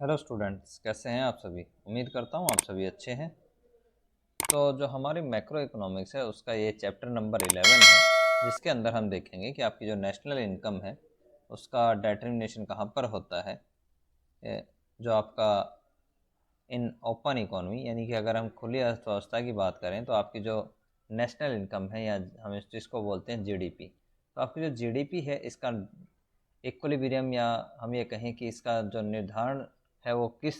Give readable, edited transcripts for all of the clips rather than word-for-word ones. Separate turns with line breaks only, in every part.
Hello students, कैसे हैं आप सभी। उम्मीद करता हूँ आप सभी अच्छे हैं। तो जो हमारी मैक्रो इकोनॉमिक्स है उसका ये चैप्टर नंबर 11 है, जिसके अंदर हम देखेंगे कि आपकी जो नेशनल इनकम है उसका डिटरमिनेशन कहाँ पर होता है। जो आपका इन ओपन इकोनॉमी, यानी कि अगर हम खुली अर्थव्यवस्था की बात करें तो आपकी जो नेशनल इनकम है या हम जिसको बोलते हैं जीडीपी, तो आपकी जो जीडीपी है इसका इक्विलिब्रियम, या हम ये कहें कि इसका जो निर्धारण है वो किस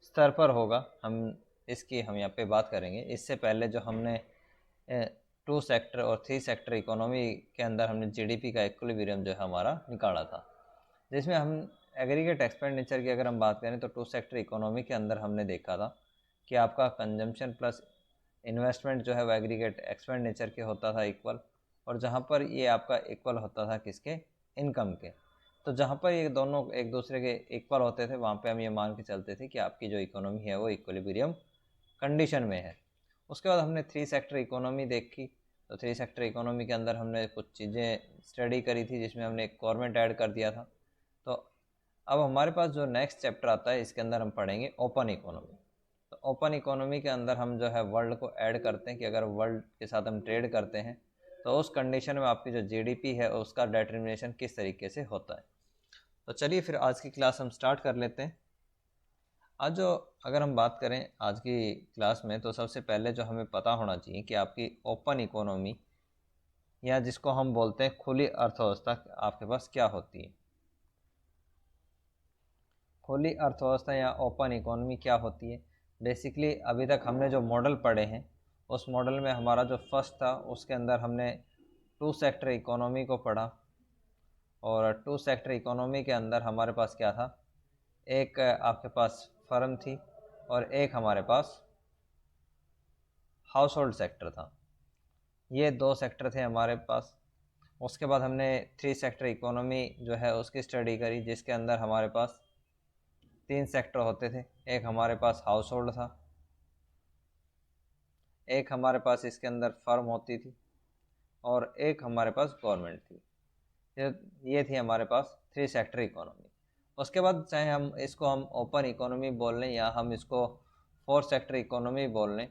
स्तर पर होगा, हम यहाँ पे बात करेंगे। इससे पहले जो हमने 2 सेक्टर और 3 सेक्टर इकोनॉमी के अंदर हमने जीडीपी का इक्विलिब्रियम जो है हमारा निकाला था, जिसमें हम एग्रीगेट एक्सपेंडिचर की अगर हम बात करें तो 2 सेक्टर इकोनॉमी के अंदर हमने देखा था कि आपका कंजम्पशन प्लस इन्वेस्टमेंट जो है वो एग्रीगेट एक्सपेंडिचर के होता था इक्वल, और जहाँ पर ये आपका इक्वल होता था किसके, इनकम के। तो जहाँ पर ये दोनों एक दूसरे के इक्वल होते थे वहाँ पे हम ये मान के चलते थे कि आपकी जो इकोनॉमी है वो इक्विलिब्रियम कंडीशन में है। उसके बाद हमने 3 सेक्टर इकोनॉमी देखी। तो 3 सेक्टर इकोनॉमी के अंदर हमने कुछ चीज़ें स्टडी करी थी, जिसमें हमने एक गवर्नमेंट ऐड कर दिया था। तो अब हमारे पास जो नेक्स्ट चैप्टर आता है इसके अंदर हम पढ़ेंगे ओपन इकोनॉमी। तो ओपन इकोनॉमी के अंदर हम जो है वर्ल्ड को ऐड करते हैं कि अगर वर्ल्ड के साथ हम ट्रेड करते हैं तो उस कंडीशन में आपकी जो जीडीपी है उसका डिटरमिनेशन किस तरीके से होता है। तो चलिए फिर आज की क्लास हम स्टार्ट कर लेते हैं। आज जो अगर हम बात करें आज की क्लास में, तो सबसे पहले जो हमें पता होना चाहिए कि आपकी ओपन इकोनॉमी या जिसको हम बोलते हैं खुली अर्थव्यवस्था आपके पास क्या होती है। खुली अर्थव्यवस्था या ओपन इकोनॉमी क्या होती है। बेसिकली अभी तक हमने जो मॉडल पढ़े हैं उस मॉडल में हमारा जो फर्स्ट था उसके अंदर हमने 2 सेक्टर इकोनॉमी को पढ़ा, और 2 सेक्टर इकोनॉमी के अंदर हमारे पास क्या था, एक आपके पास फर्म थी और एक हमारे पास हाउस होल्ड सेक्टर था। ये 2 सेक्टर थे हमारे पास। उसके बाद हमने 3 सेक्टर इकोनॉमी जो है उसकी स्टडी करी, जिसके अंदर हमारे पास 3 सेक्टर होते थे। एक हमारे पास हाउस होल्ड था, एक हमारे पास इसके अंदर फर्म होती थी, और एक हमारे पास गवर्नमेंट थी। ये थी हमारे पास 3 सेक्टर इकोनॉमी। उसके बाद चाहे हम इसको हम ओपन इकोनॉमी बोल लें या हम इसको 4 सेक्टर इकोनॉमी बोल लें,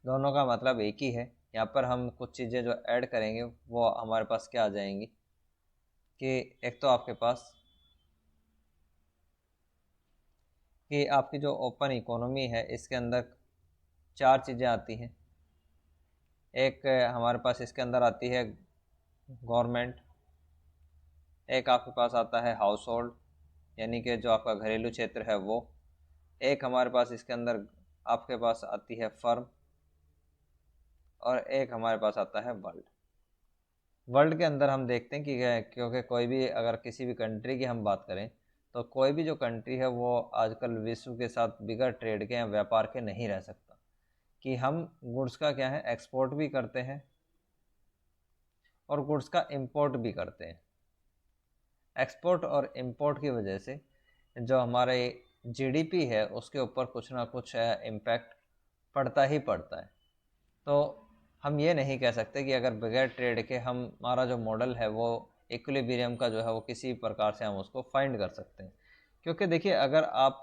दोनों का मतलब एक ही है। यहाँ पर हम कुछ चीज़ें जो ऐड करेंगे वो हमारे पास क्या आ जाएंगी कि एक तो आपके पास कि आपकी जो ओपन इकोनॉमी है इसके अंदर 4 चीज़ें आती हैं। एक हमारे पास इसके अंदर आती है गवर्नमेंट, एक आपके पास आता है हाउस होल्ड यानी कि जो आपका घरेलू क्षेत्र है वो, एक हमारे पास इसके अंदर आपके पास आती है फर्म, और एक हमारे पास आता है वर्ल्ड। वर्ल्ड के अंदर हम देखते हैं कि क्योंकि कोई भी अगर किसी भी कंट्री की हम बात करें तो कोई भी जो कंट्री है वो आजकल विश्व के साथ बिगर ट्रेड के या व्यापार के नहीं रह सकता, कि हम गुड्स का क्या है एक्सपोर्ट भी करते हैं और गुड्स का इंपोर्ट भी करते हैं। एक्सपोर्ट और इंपोर्ट की वजह से जो हमारे जीडीपी है उसके ऊपर कुछ ना कुछ इम्पैक्ट पड़ता ही पड़ता है। तो हम ये नहीं कह सकते कि अगर बगैर ट्रेड के हमारा जो मॉडल है वो इक्विलिब्रियम का जो है वो किसी प्रकार से हम उसको फाइंड कर सकते हैं। क्योंकि देखिए अगर आप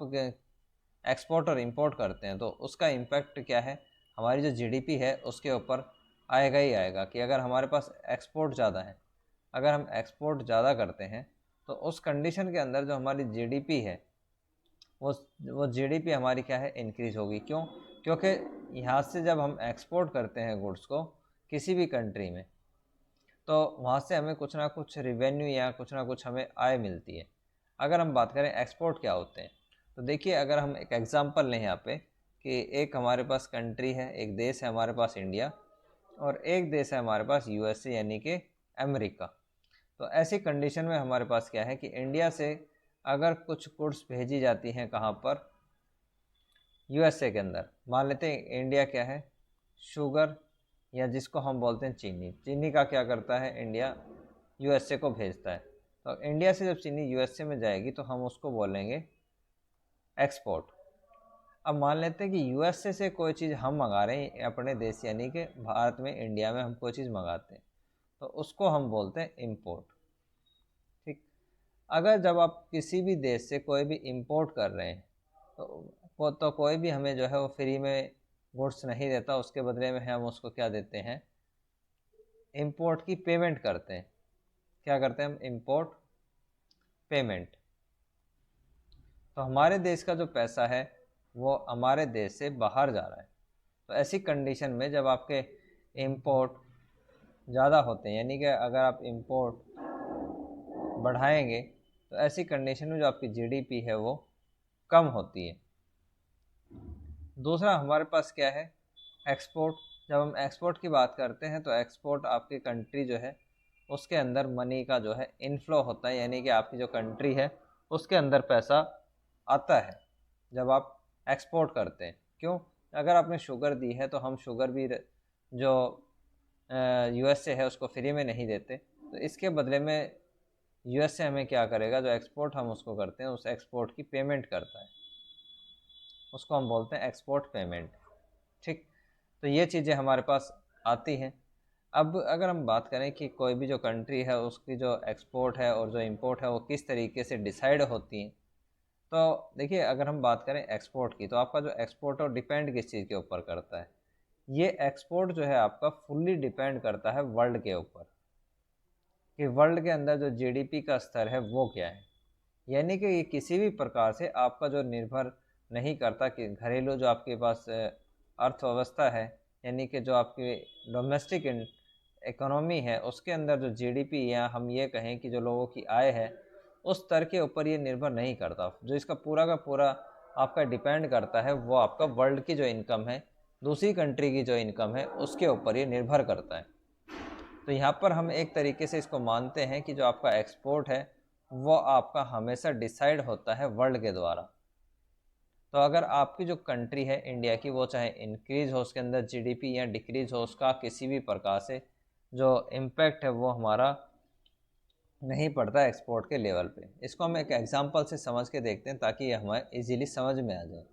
एक्सपोर्ट और इंपोर्ट करते हैं तो उसका इम्पैक्ट क्या है, हमारी जो जीडीपी है उसके ऊपर आएगा ही आएगा। कि अगर हमारे पास एक्सपोर्ट ज़्यादा है, अगर हम एक्सपोर्ट ज़्यादा करते हैं तो उस कंडीशन के अंदर जो हमारी जीडीपी है वो वो जीडीपी हमारी क्या है इंक्रीज होगी। क्यों? क्योंकि यहाँ से जब हम एक्सपोर्ट करते हैं गुड्स को किसी भी कंट्री में, तो वहाँ से हमें कुछ ना कुछ रिवेन्यू या कुछ ना कुछ हमें आय मिलती है। अगर हम बात करें एक्सपोर्ट क्या होते हैं, तो देखिए अगर हम एक एग्ज़ाम्पल लें यहाँ पे कि एक हमारे पास कंट्री है, एक देश है हमारे पास इंडिया, और एक देश है हमारे पास यूएसए यानी कि अमेरिका। तो ऐसी कंडीशन में हमारे पास क्या है कि इंडिया से अगर कुछ गुड्स भेजी जाती हैं कहाँ पर, यूएसए के अंदर, मान लेते हैं इंडिया क्या है शुगर, या जिसको हम बोलते हैं चीनी। चीनी का क्या करता है इंडिया, यूएसए को भेजता है। तो इंडिया से जब चीनी यूएसए में जाएगी तो हम उसको बोलेंगे एक्सपोर्ट। अब मान लेते हैं कि यूएसए से कोई चीज़ हम मंगा रहे हैं अपने देश यानी कि भारत में, इंडिया में हम कोई चीज़ मंगाते हैं तो उसको हम बोलते हैं इम्पोर्ट। ठीक। अगर जब आप किसी भी देश से कोई भी इंपोर्ट कर रहे हैं तो कोई भी हमें जो है वो फ्री में गुड्स नहीं देता, उसके बदले में हम उसको क्या देते हैं, इंपोर्ट की पेमेंट करते हैं। क्या करते हैं हम, इंपोर्ट पेमेंट। तो हमारे देश का जो पैसा है वो हमारे देश से बाहर जा रहा है। तो ऐसी कंडीशन में जब आपके इंपोर्ट ज़्यादा होते हैं, यानी कि अगर आप इंपोर्ट बढ़ाएंगे तो ऐसी कंडीशन में जो आपकी जीडीपी है वो कम होती है। दूसरा हमारे पास क्या है, एक्सपोर्ट। जब हम एक्सपोर्ट की बात करते हैं तो एक्सपोर्ट आपकी कंट्री जो है उसके अंदर मनी का जो है इनफ्लो होता है, यानी कि आपकी जो कंट्री है उसके अंदर पैसा आता है जब आप एक्सपोर्ट करते हैं। क्यों, अगर आपने शुगर दी है तो हम शुगर भी जो यूएसए है उसको फ्री में नहीं देते, तो इसके बदले में यूएसए हमें क्या करेगा, जो एक्सपोर्ट हम उसको करते हैं उस एक्सपोर्ट की पेमेंट करता है, उसको हम बोलते हैं एक्सपोर्ट पेमेंट। ठीक, तो ये चीज़ें हमारे पास आती हैं। अब अगर हम बात करें कि कोई भी जो कंट्री है उसकी जो एक्सपोर्ट है और जो इंपोर्ट है वो किस तरीके से डिसाइड होती हैं, तो देखिए अगर हम बात करें एक्सपोर्ट की, तो आपका जो एक्सपोर्ट है डिपेंड किस चीज़ के ऊपर करता है, ये एक्सपोर्ट जो है आपका फुल्ली डिपेंड करता है वर्ल्ड के ऊपर, कि वर्ल्ड के अंदर जो जीडीपी का स्तर है वो क्या है। यानी कि ये किसी भी प्रकार से आपका जो निर्भर नहीं करता कि घरेलू जो आपके पास अर्थव्यवस्था है, यानी कि जो आपकी डोमेस्टिक इकोनॉमी है उसके अंदर जो जीडीपी या हम ये कहें कि जो लोगों की आय है उस स्तर के ऊपर ये निर्भर नहीं करता। जो इसका पूरा का पूरा आपका डिपेंड करता है वो आपका वर्ल्ड की जो इनकम है, दूसरी कंट्री की जो इनकम है उसके ऊपर ये निर्भर करता है। तो यहाँ पर हम एक तरीके से इसको मानते हैं कि जो आपका एक्सपोर्ट है वो आपका हमेशा डिसाइड होता है वर्ल्ड के द्वारा। तो अगर आपकी जो कंट्री है इंडिया की, वो चाहे इंक्रीज हो उसके अंदर जीडीपी या डिक्रीज हो, उसका किसी भी प्रकार से जो इम्पैक्ट है वो हमारा नहीं पड़ता एक्सपोर्ट के लेवल पे। इसको हम एक एग्जांपल से समझ के देखते हैं ताकि ये हमें इजीली समझ में आ जाए।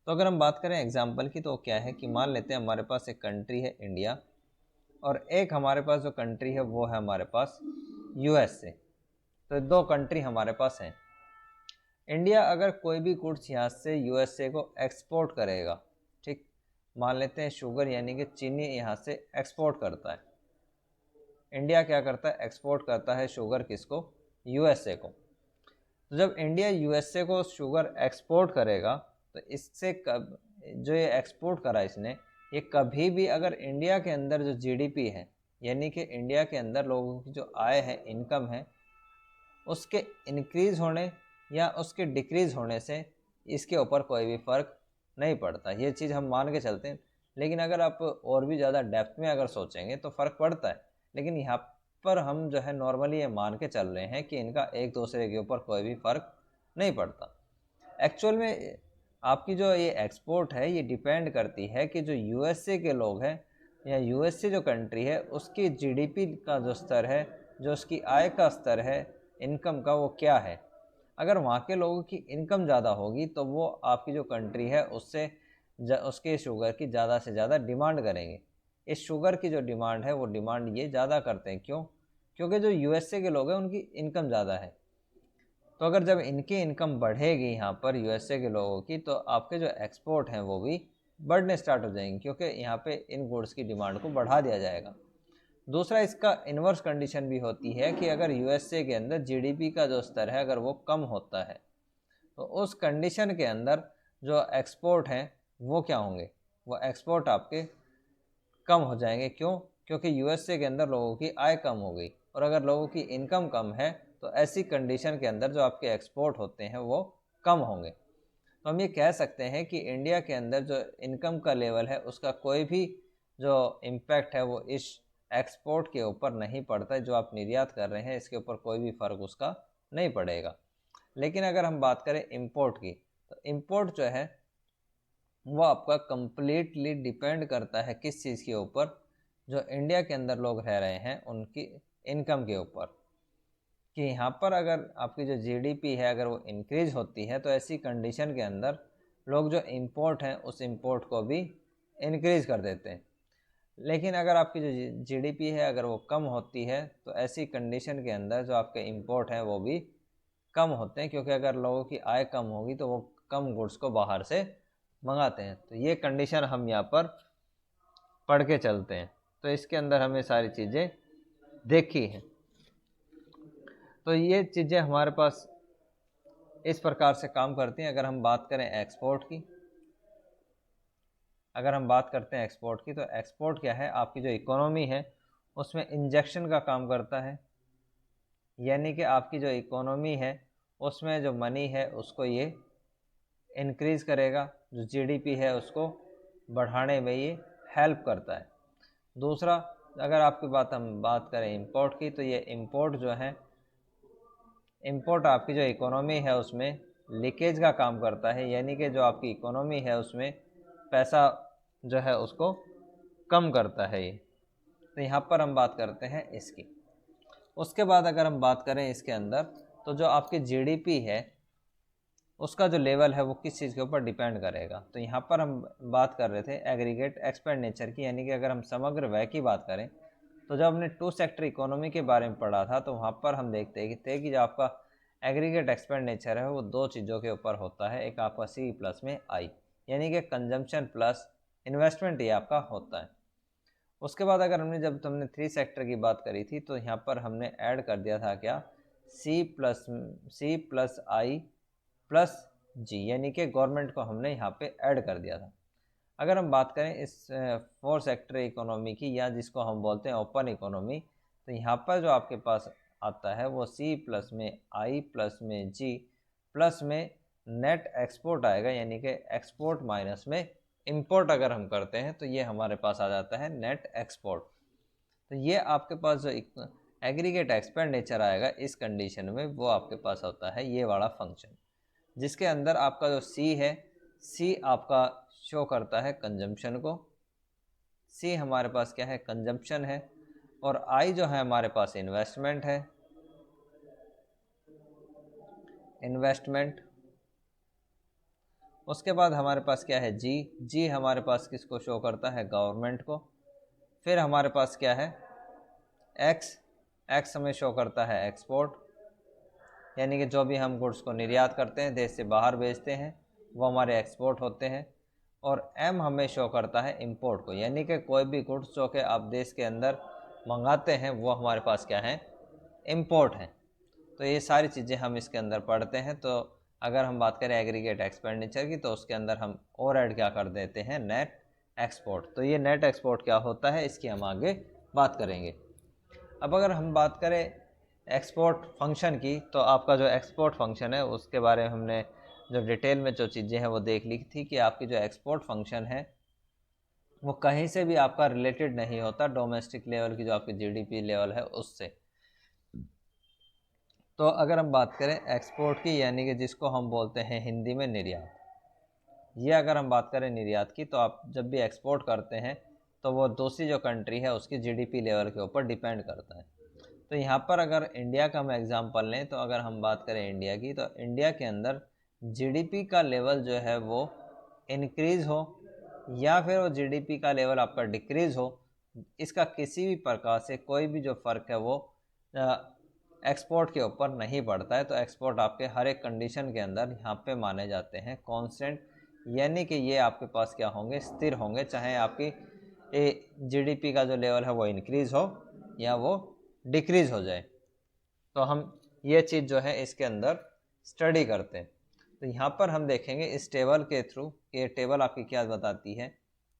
तो अगर हम बात करें एग्जांपल की, तो क्या है कि मान लेते हैं हमारे पास एक कंट्री है इंडिया और एक हमारे पास जो कंट्री है वो है हमारे पास यूएसए। तो दो कंट्री हमारे पास हैं। इंडिया अगर कोई भी गुड्स यहाँ से यूएसए को एक्सपोर्ट करेगा, ठीक, मान लेते हैं शुगर यानी कि चीनी यहाँ से एक्सपोर्ट करता है। इंडिया क्या करता है, एक्सपोर्ट करता है शुगर किसको, यूएसए को। तो जब इंडिया यूएसए को शुगर एक्सपोर्ट करेगा तो इससे कब जो ये एक्सपोर्ट करा इसने, ये कभी भी अगर इंडिया के अंदर जो जीडीपी है, यानी कि इंडिया के अंदर लोगों की जो आय है, इनकम है, उसके इंक्रीज होने या उसके डिक्रीज होने से इसके ऊपर कोई भी फ़र्क नहीं पड़ता। ये चीज़ हम मान के चलते हैं। लेकिन अगर आप और भी ज़्यादा डेप्थ में अगर सोचेंगे तो फ़र्क पड़ता है, लेकिन यहाँ पर हम जो है नॉर्मली ये मान के चल रहे हैं कि इनका एक दूसरे के ऊपर कोई भी फ़र्क नहीं पड़ता। एक्चुअल में आपकी जो ये एक्सपोर्ट है ये डिपेंड करती है कि जो यूएसए के लोग हैं या यूएसए जो कंट्री है उसकी जीडीपी का जो स्तर है, जो उसकी आय का स्तर है, इनकम का, वो क्या है। अगर वहाँ के लोगों की इनकम ज़्यादा होगी तो वो आपकी जो कंट्री है उससे उसके शुगर की ज़्यादा से ज़्यादा डिमांड करेंगे। इस शुगर की जो डिमांड है वो डिमांड ये ज़्यादा करते हैं। क्यों, क्योंकि जो यूएसए के लोग हैं उनकी इनकम ज़्यादा है। तो अगर जब इनकी इनकम बढ़ेगी यहाँ पर यूएसए के लोगों की, तो आपके जो एक्सपोर्ट हैं वो भी बढ़ने स्टार्ट हो जाएंगे, क्योंकि यहाँ पे इन गुड्स की डिमांड को बढ़ा दिया जाएगा। दूसरा, इसका इन्वर्स कंडीशन भी होती है कि अगर यूएसए के अंदर जीडीपी का जो स्तर है अगर वो कम होता है तो उस कंडीशन के अंदर जो एक्सपोर्ट हैं वो क्या होंगे, वो एक्सपोर्ट आपके कम हो जाएंगे। क्यों, क्योंकि यूएसए के अंदर लोगों की आय कम हो गई, और अगर लोगों की इनकम कम है तो ऐसी कंडीशन के अंदर जो आपके एक्सपोर्ट होते हैं वो कम होंगे। तो हम ये कह सकते हैं कि इंडिया के अंदर जो इनकम का लेवल है उसका कोई भी जो इम्पैक्ट है वो इस एक्सपोर्ट के ऊपर नहीं पड़ता है। जो आप निर्यात कर रहे हैं इसके ऊपर कोई भी फ़र्क उसका नहीं पड़ेगा। लेकिन अगर हम बात करें इंपोर्ट की, तो इंपोर्ट जो है वो आपका कंप्लीटली डिपेंड करता है किस चीज़ के ऊपर, जो इंडिया के अंदर लोग रह रहे हैं उनकी इनकम के ऊपर। कि यहाँ पर अगर आपकी जो जीडीपी है अगर वो इंक्रीज होती है तो ऐसी कंडीशन के अंदर लोग जो इंपोर्ट हैं उस इंपोर्ट को भी इंक्रीज कर देते हैं। लेकिन अगर आपकी जो जीडीपी है अगर वो कम होती है तो ऐसी कंडीशन के अंदर जो आपके इंपोर्ट हैं वो भी कम होते हैं, क्योंकि अगर लोगों की आय कम होगी तो वो कम गुड्स को बाहर से मंगाते हैं। तो ये कंडीशन हम यहाँ पर पढ़ के चलते हैं। तो इसके अंदर हमें सारी चीज़ें देखी हैं। तो ये चीज़ें हमारे पास इस प्रकार से काम करती हैं। अगर हम बात करें एक्सपोर्ट की, अगर हम बात करते हैं एक्सपोर्ट की, तो एक्सपोर्ट क्या है, आपकी जो इकोनॉमी है उसमें इंजेक्शन का काम करता है। यानी कि आपकी जो इकोनॉमी है उसमें जो मनी है उसको ये इंक्रीज़ करेगा, जो जीडीपी है उसको बढ़ाने में ये हेल्प करता है। दूसरा, अगर आपकी हम बात करें इंपोर्ट की, तो ये इंपोर्ट जो है, इंपोर्ट आपकी जो इकोनॉमी है उसमें लीकेज का काम करता है। यानी कि जो आपकी इकोनॉमी है उसमें पैसा जो है उसको कम करता है ये। तो यहाँ पर हम बात करते हैं इसकी। उसके बाद अगर हम बात करें इसके अंदर, तो जो आपकी जीडीपी है उसका जो लेवल है वो किस चीज़ के ऊपर डिपेंड करेगा। तो यहाँ पर हम बात कर रहे थे एग्रीगेट एक्सपेंडिचर की, यानी कि अगर हम समग्र व्यय की बात करें, तो जब हमने टू सेक्टर इकोनॉमी के बारे में पढ़ा था तो वहाँ पर हम देखते थे कि जो आपका एग्रीगेट एक्सपेंडिचर है वो दो चीज़ों के ऊपर होता है। एक आपका सी प्लस में आई, यानी कि कंजम्पशन प्लस इन्वेस्टमेंट, ये आपका होता है। उसके बाद अगर जब तुमने थ्री सेक्टर की बात करी थी तो यहाँ पर हमने ऐड कर दिया था क्या, सी प्लस आई प्लस जी, यानी कि गवर्नमेंट को हमने यहाँ पे ऐड कर दिया था। अगर हम बात करें इस फोर सेक्टर इकोनॉमी की, या जिसको हम बोलते हैं ओपन इकोनॉमी, तो यहाँ पर जो आपके पास आता है वो सी प्लस में आई प्लस में जी प्लस में नेट एक्सपोर्ट आएगा, यानी कि एक्सपोर्ट माइनस में इंपोर्ट अगर हम करते हैं तो ये हमारे पास आ जाता है नेट एक्सपोर्ट। तो ये आपके पास जो एग्रीगेट एक्सपेंडिचर आएगा इस कंडीशन में, वो आपके पास होता है ये वाला फंक्शन, जिसके अंदर आपका जो सी है, सी आपका शो करता है कंजम्पशन को। सी हमारे पास क्या है, कंजम्पशन है। और आई जो है हमारे पास इन्वेस्टमेंट है, इन्वेस्टमेंट। उसके बाद हमारे पास क्या है, जी, जी हमारे पास किसको शो करता है, गवर्नमेंट को। फिर हमारे पास क्या है, एक्स, एक्स हमें शो करता है एक्सपोर्ट, यानी कि जो भी हम गुड्स को निर्यात करते हैं, देश से बाहर भेजते हैं, वो हमारे एक्सपोर्ट होते हैं। और एम हमें शो करता है इंपोर्ट को, यानी कि कोई भी गुड्स जो कि आप देश के अंदर मंगाते हैं वो हमारे पास क्या है, इंपोर्ट है। तो ये सारी चीज़ें हम इसके अंदर पढ़ते हैं। तो अगर हम बात करें एग्रीगेट एक्सपेंडिचर की, तो उसके अंदर हम और ऐड क्या कर देते हैं, नेट एक्सपोर्ट। तो ये नेट एक्सपोर्ट क्या होता है इसकी हम आगे बात करेंगे। अब अगर हम बात करें एक्सपोर्ट फंक्शन की, तो आपका जो एक्सपोर्ट फंक्शन है उसके बारे में हमने जो डिटेल में जो चीज़ें हैं वो देख ली थी कि आपकी जो एक्सपोर्ट फंक्शन है वो कहीं से भी आपका रिलेटेड नहीं होता डोमेस्टिक लेवल की जो आपकी जीडीपी लेवल है उससे। तो अगर हम बात करें एक्सपोर्ट की, यानी कि जिसको हम बोलते हैं हिंदी में निर्यात, ये अगर हम बात करें निर्यात की, तो आप जब भी एक्सपोर्ट करते हैं तो वो दूसरी जो कंट्री है उसकी जीडीपी लेवल के ऊपर डिपेंड करता है। तो यहाँ पर अगर इंडिया का हम एग्जांपल लें, तो अगर हम बात करें इंडिया की, तो इंडिया के अंदर जीडीपी का लेवल जो है वो इंक्रीज़ हो या फिर वो जीडीपी का लेवल आपका डिक्रीज़ हो, इसका किसी भी प्रकार से कोई भी जो फ़र्क है वो एक्सपोर्ट के ऊपर नहीं पड़ता है। तो एक्सपोर्ट आपके हर एक कंडीशन के अंदर यहाँ पे माने जाते हैं कांस्टेंट, यानी कि ये आपके पास क्या होंगे, स्थिर होंगे, चाहे आपकी जीडीपी का जो लेवल है वो इंक्रीज़ हो या वो डिक्रीज़ हो जाए। तो हम ये चीज़ जो है इसके अंदर स्टडी करते हैं। तो यहाँ पर हम देखेंगे इस टेबल के थ्रू, ये टेबल आपकी क्या बताती है,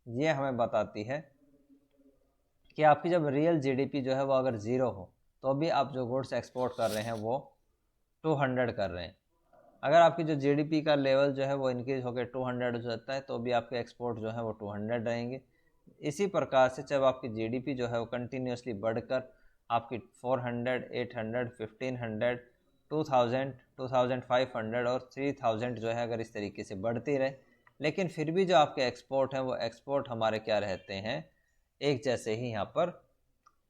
ये हमें बताती है कि आपकी जब रियल जीडीपी जो है वो अगर ज़ीरो हो तो भी आप जो गुड्स एक्सपोर्ट कर रहे हैं वो 200 कर रहे हैं। अगर आपकी जो जीडीपी का लेवल जो है वो इंक्रीज होकर 200 हो जाता है तो भी आपके एक्सपोर्ट जो है वो 200 रहेंगे। इसी प्रकार से जब आपकी जीडीपी जो है वो कंटिन्यूसली बढ़कर आपकी 400, 800, 1500, 2000, 2500 और 3000 जो है अगर इस तरीके से बढ़ती रहे, लेकिन फिर भी जो आपके एक्सपोर्ट हैं वो एक्सपोर्ट हमारे क्या रहते हैं, एक जैसे ही यहाँ पर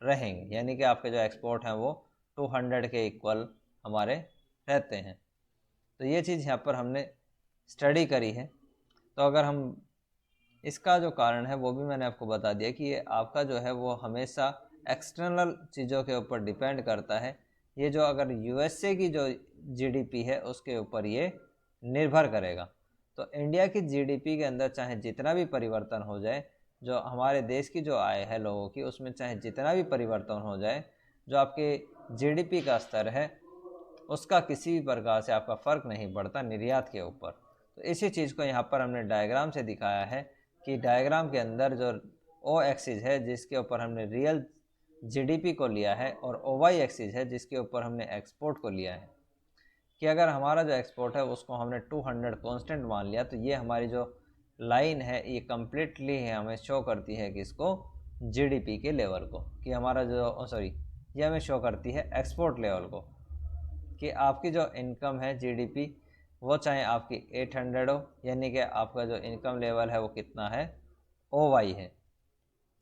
रहेंगे, यानी कि आपके जो एक्सपोर्ट हैं वो 200 के इक्वल हमारे रहते हैं। तो ये चीज़ यहाँ पर हमने स्टडी करी है। तो अगर हम इसका जो कारण है वो भी मैंने आपको बता दिया कि ये आपका जो है वो हमेशा एक्सटर्नल चीज़ों के ऊपर डिपेंड करता है, ये जो अगर यूएसए की जो जीडीपी है उसके ऊपर ये निर्भर करेगा। तो इंडिया की जीडीपी के अंदर चाहे जितना भी परिवर्तन हो जाए, जो हमारे देश की जो आय है लोगों की, उसमें चाहे जितना भी परिवर्तन हो जाए, जो आपके जीडीपी का स्तर है उसका किसी भी प्रकार से आपका फ़र्क नहीं पड़ता निर्यात के ऊपर। तो इसी चीज़ को यहाँ पर हमने डायग्राम से दिखाया है कि डायग्राम के अंदर जो ओ एक्सिस है जिसके ऊपर हमने रियल जीडीपी को लिया है, और ओ वाई एक्सिस है जिसके ऊपर हमने एक्सपोर्ट को लिया है, कि अगर हमारा जो एक्सपोर्ट है उसको हमने 200 कांस्टेंट मान लिया, तो ये हमारी जो लाइन है ये कम्प्लीटली है हमें शो करती है कि इसको जीडीपी के लेवल को, कि हमारा जो सॉरी ये हमें शो करती है एक्सपोर्ट लेवल को, कि आपकी जो इनकम है जीडीपी वो चाहे आपकी 800 हो, यानी कि आपका जो इनकम लेवल है वो कितना है, ओ वाई है।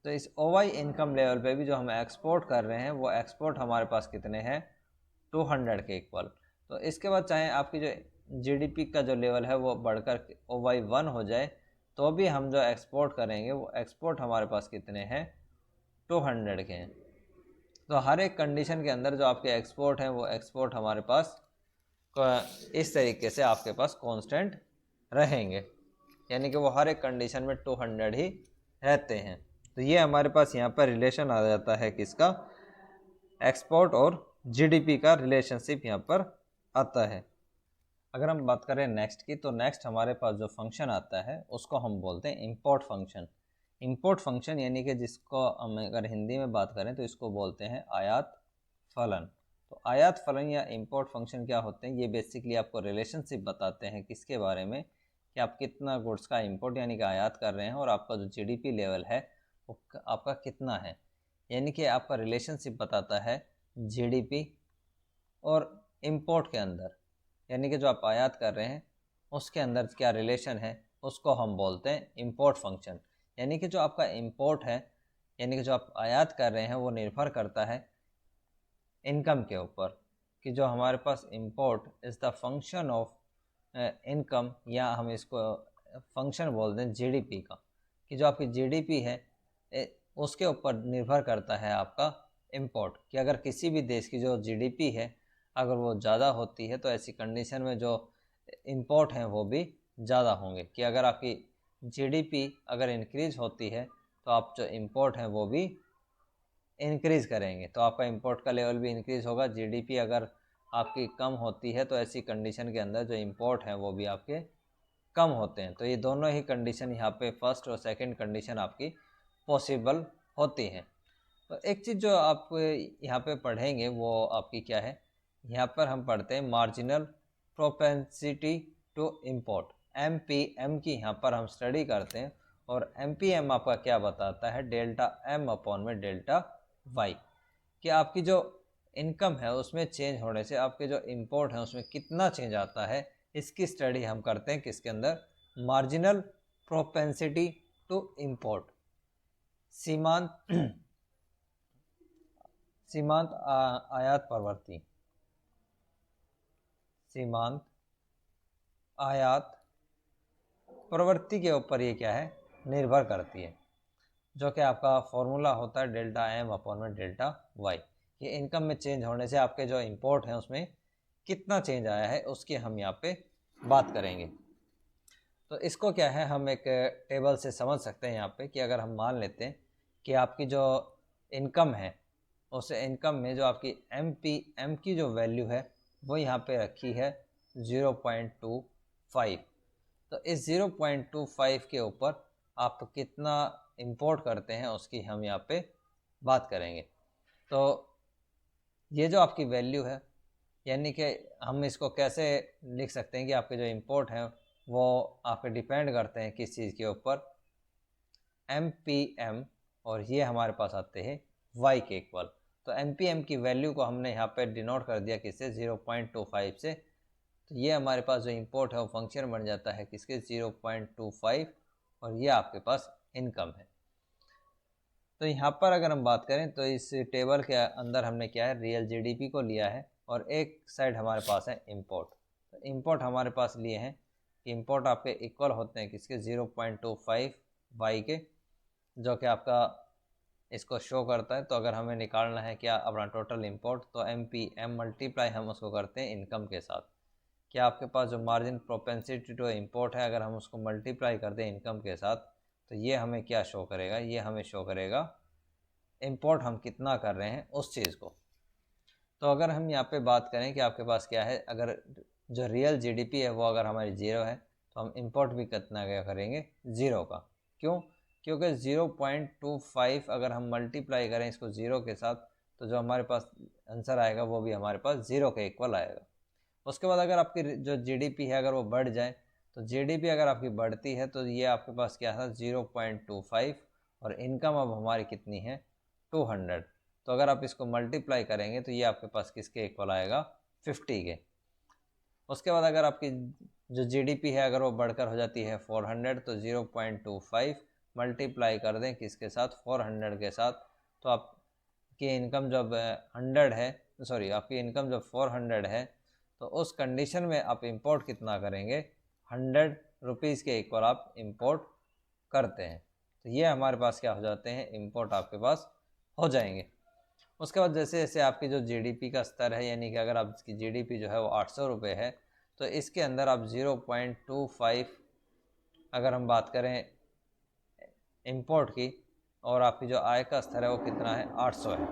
तो इस ओ वाई इनकम लेवल पे भी जो हम एक्सपोर्ट कर रहे हैं वो एक्सपोर्ट हमारे पास कितने हैं, 200 के इक्वल। तो इसके बाद चाहे आपकी जो जीडीपी का जो लेवल है वो बढ़कर ओ वाई 1 हो जाए, तो भी हम जो एक्सपोर्ट करेंगे वो एक्सपोर्ट हमारे पास कितने हैं, 200 के हैं। तो हर एक कंडीशन के अंदर जो आपके एक्सपोर्ट हैं वो एक्सपोर्ट हमारे पास इस तरीके से आपके पास कांस्टेंट रहेंगे, यानी कि वो हर एक कंडीशन में 200 ही रहते हैं। तो ये हमारे पास यहाँ पर रिलेशन आ जाता है किसका, एक्सपोर्ट और जीडीपी का रिलेशनशिप यहाँ पर आता है। अगर हम बात करें नेक्स्ट की, तो नेक्स्ट हमारे पास जो फंक्शन आता है उसको हम बोलते हैं इंपोर्ट फंक्शन। इंपोर्ट फंक्शन यानी कि जिसको हम अगर हिंदी में बात करें तो इसको बोलते हैं आयात फलन। तो आयात फलन या इंपोर्ट फंक्शन क्या होते हैं, ये बेसिकली आपको रिलेशनशिप बताते हैं किसके बारे में, कि आप कितना गुड्स का इंपोर्ट यानी कि आयात कर रहे हैं और आपका जो जीडीपी लेवल है वो आपका कितना है, यानी कि आपका रिलेशनशिप बताता है जीडीपी और इंपोर्ट के अंदर, यानी कि जो आप आयात कर रहे हैं उसके अंदर क्या रिलेशन है उसको हम बोलते हैं इंपोर्ट फंक्शन। यानी कि जो आपका इंपोर्ट है यानी कि जो आप आयात कर रहे हैं वो निर्भर करता है इनकम के ऊपर, कि जो हमारे पास import is the function of income, या हम इसको फंक्शन बोलते हैं जीडीपी का, कि जो आपकी जीडीपी है उसके ऊपर निर्भर करता है आपका इंपोर्ट, कि अगर किसी भी देश की जो जीडीपी है अगर वो ज़्यादा होती है तो ऐसी कंडीशन में जो इंपोर्ट हैं वो भी ज़्यादा होंगे, कि अगर आपकी जीडीपी अगर इंक्रीज़ होती है तो आप जो इंपोर्ट हैं वो भी इंक्रीज़ करेंगे, तो आपका इंपोर्ट का लेवल भी इंक्रीज़ होगा। जीडीपी अगर आपकी कम होती है तो ऐसी कंडीशन के अंदर जो इंपोर्ट हैं वो भी आपके कम होते हैं। तो ये दोनों ही कंडीशन यहाँ पे फर्स्ट और सेकंड कंडीशन आपकी पॉसिबल होती हैं। तो एक चीज़ जो आप यहाँ पे पढ़ेंगे वो आपकी क्या है, यहाँ पर हम पढ़ते हैं marginal propensity to import, MPM की यहाँ पर हम स्टडी करते हैं। और MPM आपका क्या बताता है, डेल्टा M अपॉन में डेल्टा वाई, कि आपकी जो इनकम है उसमें चेंज होने से आपके जो इंपोर्ट है उसमें कितना चेंज आता है, इसकी स्टडी हम करते हैं किसके अंदर, मार्जिनल प्रोपेंसिटी टू इम्पोर्ट, सीमांत सीमांत आयात प्रवृत्ति, सीमांत आयात प्रवृत्ति के ऊपर ये क्या है, निर्भर करती है, जो कि आपका फॉर्मूला होता है डेल्टा M अपॉन में डेल्टा वाई। ये इनकम में चेंज होने से आपके जो इंपोर्ट हैं उसमें कितना चेंज आया है उसकी हम यहाँ पे बात करेंगे। तो इसको क्या है, हम एक टेबल से समझ सकते हैं यहाँ पे, कि अगर हम मान लेते हैं कि आपकी जो इनकम है उस इनकम में जो आपकी MPM की जो वैल्यू है वो यहाँ पे रखी है 0.25। तो इस 0.25 के ऊपर आप कितना इंपोर्ट करते हैं उसकी हम यहाँ पे बात करेंगे। तो ये जो आपकी वैल्यू है, यानी कि हम इसको कैसे लिख सकते हैं कि आपके जो इंपोर्ट हैं वो आपके डिपेंड करते हैं किस चीज़ के ऊपर, MPM, और ये हमारे पास आते हैं y के इक्वल। तो MPM की वैल्यू को हमने यहाँ पे डिनोट कर दिया किससे, 0.25 से। तो ये हमारे पास जो इंपोर्ट है वो फंक्शन बन जाता है किसके, 0.25, और ये आपके पास इनकम है। तो यहाँ पर अगर हम बात करें तो इस टेबल के अंदर हमने क्या है, रियल जीडीपी को लिया है और एक साइड हमारे पास है इंपोर्ट। तो इंपोर्ट हमारे पास लिए हैं कि इंपोर्ट आपके इक्वल होते हैं किसके, 0.25 वाई के, जो कि आपका इसको शो करता है। तो अगर हमें निकालना है क्या अपना टोटल इंपोर्ट, तो एम मल्टीप्लाई हम उसको करते हैं इनकम के साथ। क्या आपके पास जो मार्जिन प्रोपेंसिटी टू इंपोर्ट है, अगर हम उसको मल्टीप्लाई कर दें इनकम के साथ, तो ये हमें क्या शो करेगा, ये हमें शो करेगा इंपोर्ट हम कितना कर रहे हैं उस चीज़ को। तो अगर हम यहाँ पे बात करें कि आपके पास क्या है, अगर जो रियल जीडीपी है वो अगर हमारी ज़ीरो है, तो हम इंपोर्ट भी कितना क्या करेंगे, ज़ीरो का। क्यों? क्योंकि 0.25 अगर हम मल्टीप्लाई करें इसको ज़ीरो के साथ, तो जो हमारे पास आंसर आएगा वो भी हमारे पास ज़ीरो के इक्वल आएगा। उसके बाद अगर आपकी जो जीडीपी है अगर वो बढ़ जाए, तो जीडीपी अगर आपकी बढ़ती है तो ये आपके पास क्या था, 0.25, और इनकम अब हमारी कितनी है, 200। तो अगर आप इसको मल्टीप्लाई करेंगे तो ये आपके पास किसके इक्वल आएगा, 50 के। उसके बाद अगर आपकी जो जीडीपी है अगर वो बढ़कर हो जाती है 400, तो 0.25 मल्टीप्लाई कर दें किसके साथ, 400 के साथ, तो आपकी इनकम जब 100 है, सॉरी आपकी इनकम जब 400 है, तो उस कंडीशन में आप इंपोर्ट कितना करेंगे, 100 रुपीज़ के इक्वल आप इंपोर्ट करते हैं। तो ये हमारे पास क्या हो जाते हैं, इंपोर्ट आपके पास हो जाएंगे। उसके बाद जैसे जैसे आपकी जो जीडीपी का स्तर है, यानी कि अगर आपकी जीडीपी जो है वो 800 रुपये है, तो इसके अंदर आप 0.25 अगर हम बात करें इंपोर्ट की, और आपकी जो आय का स्तर है वो कितना है, 800 है,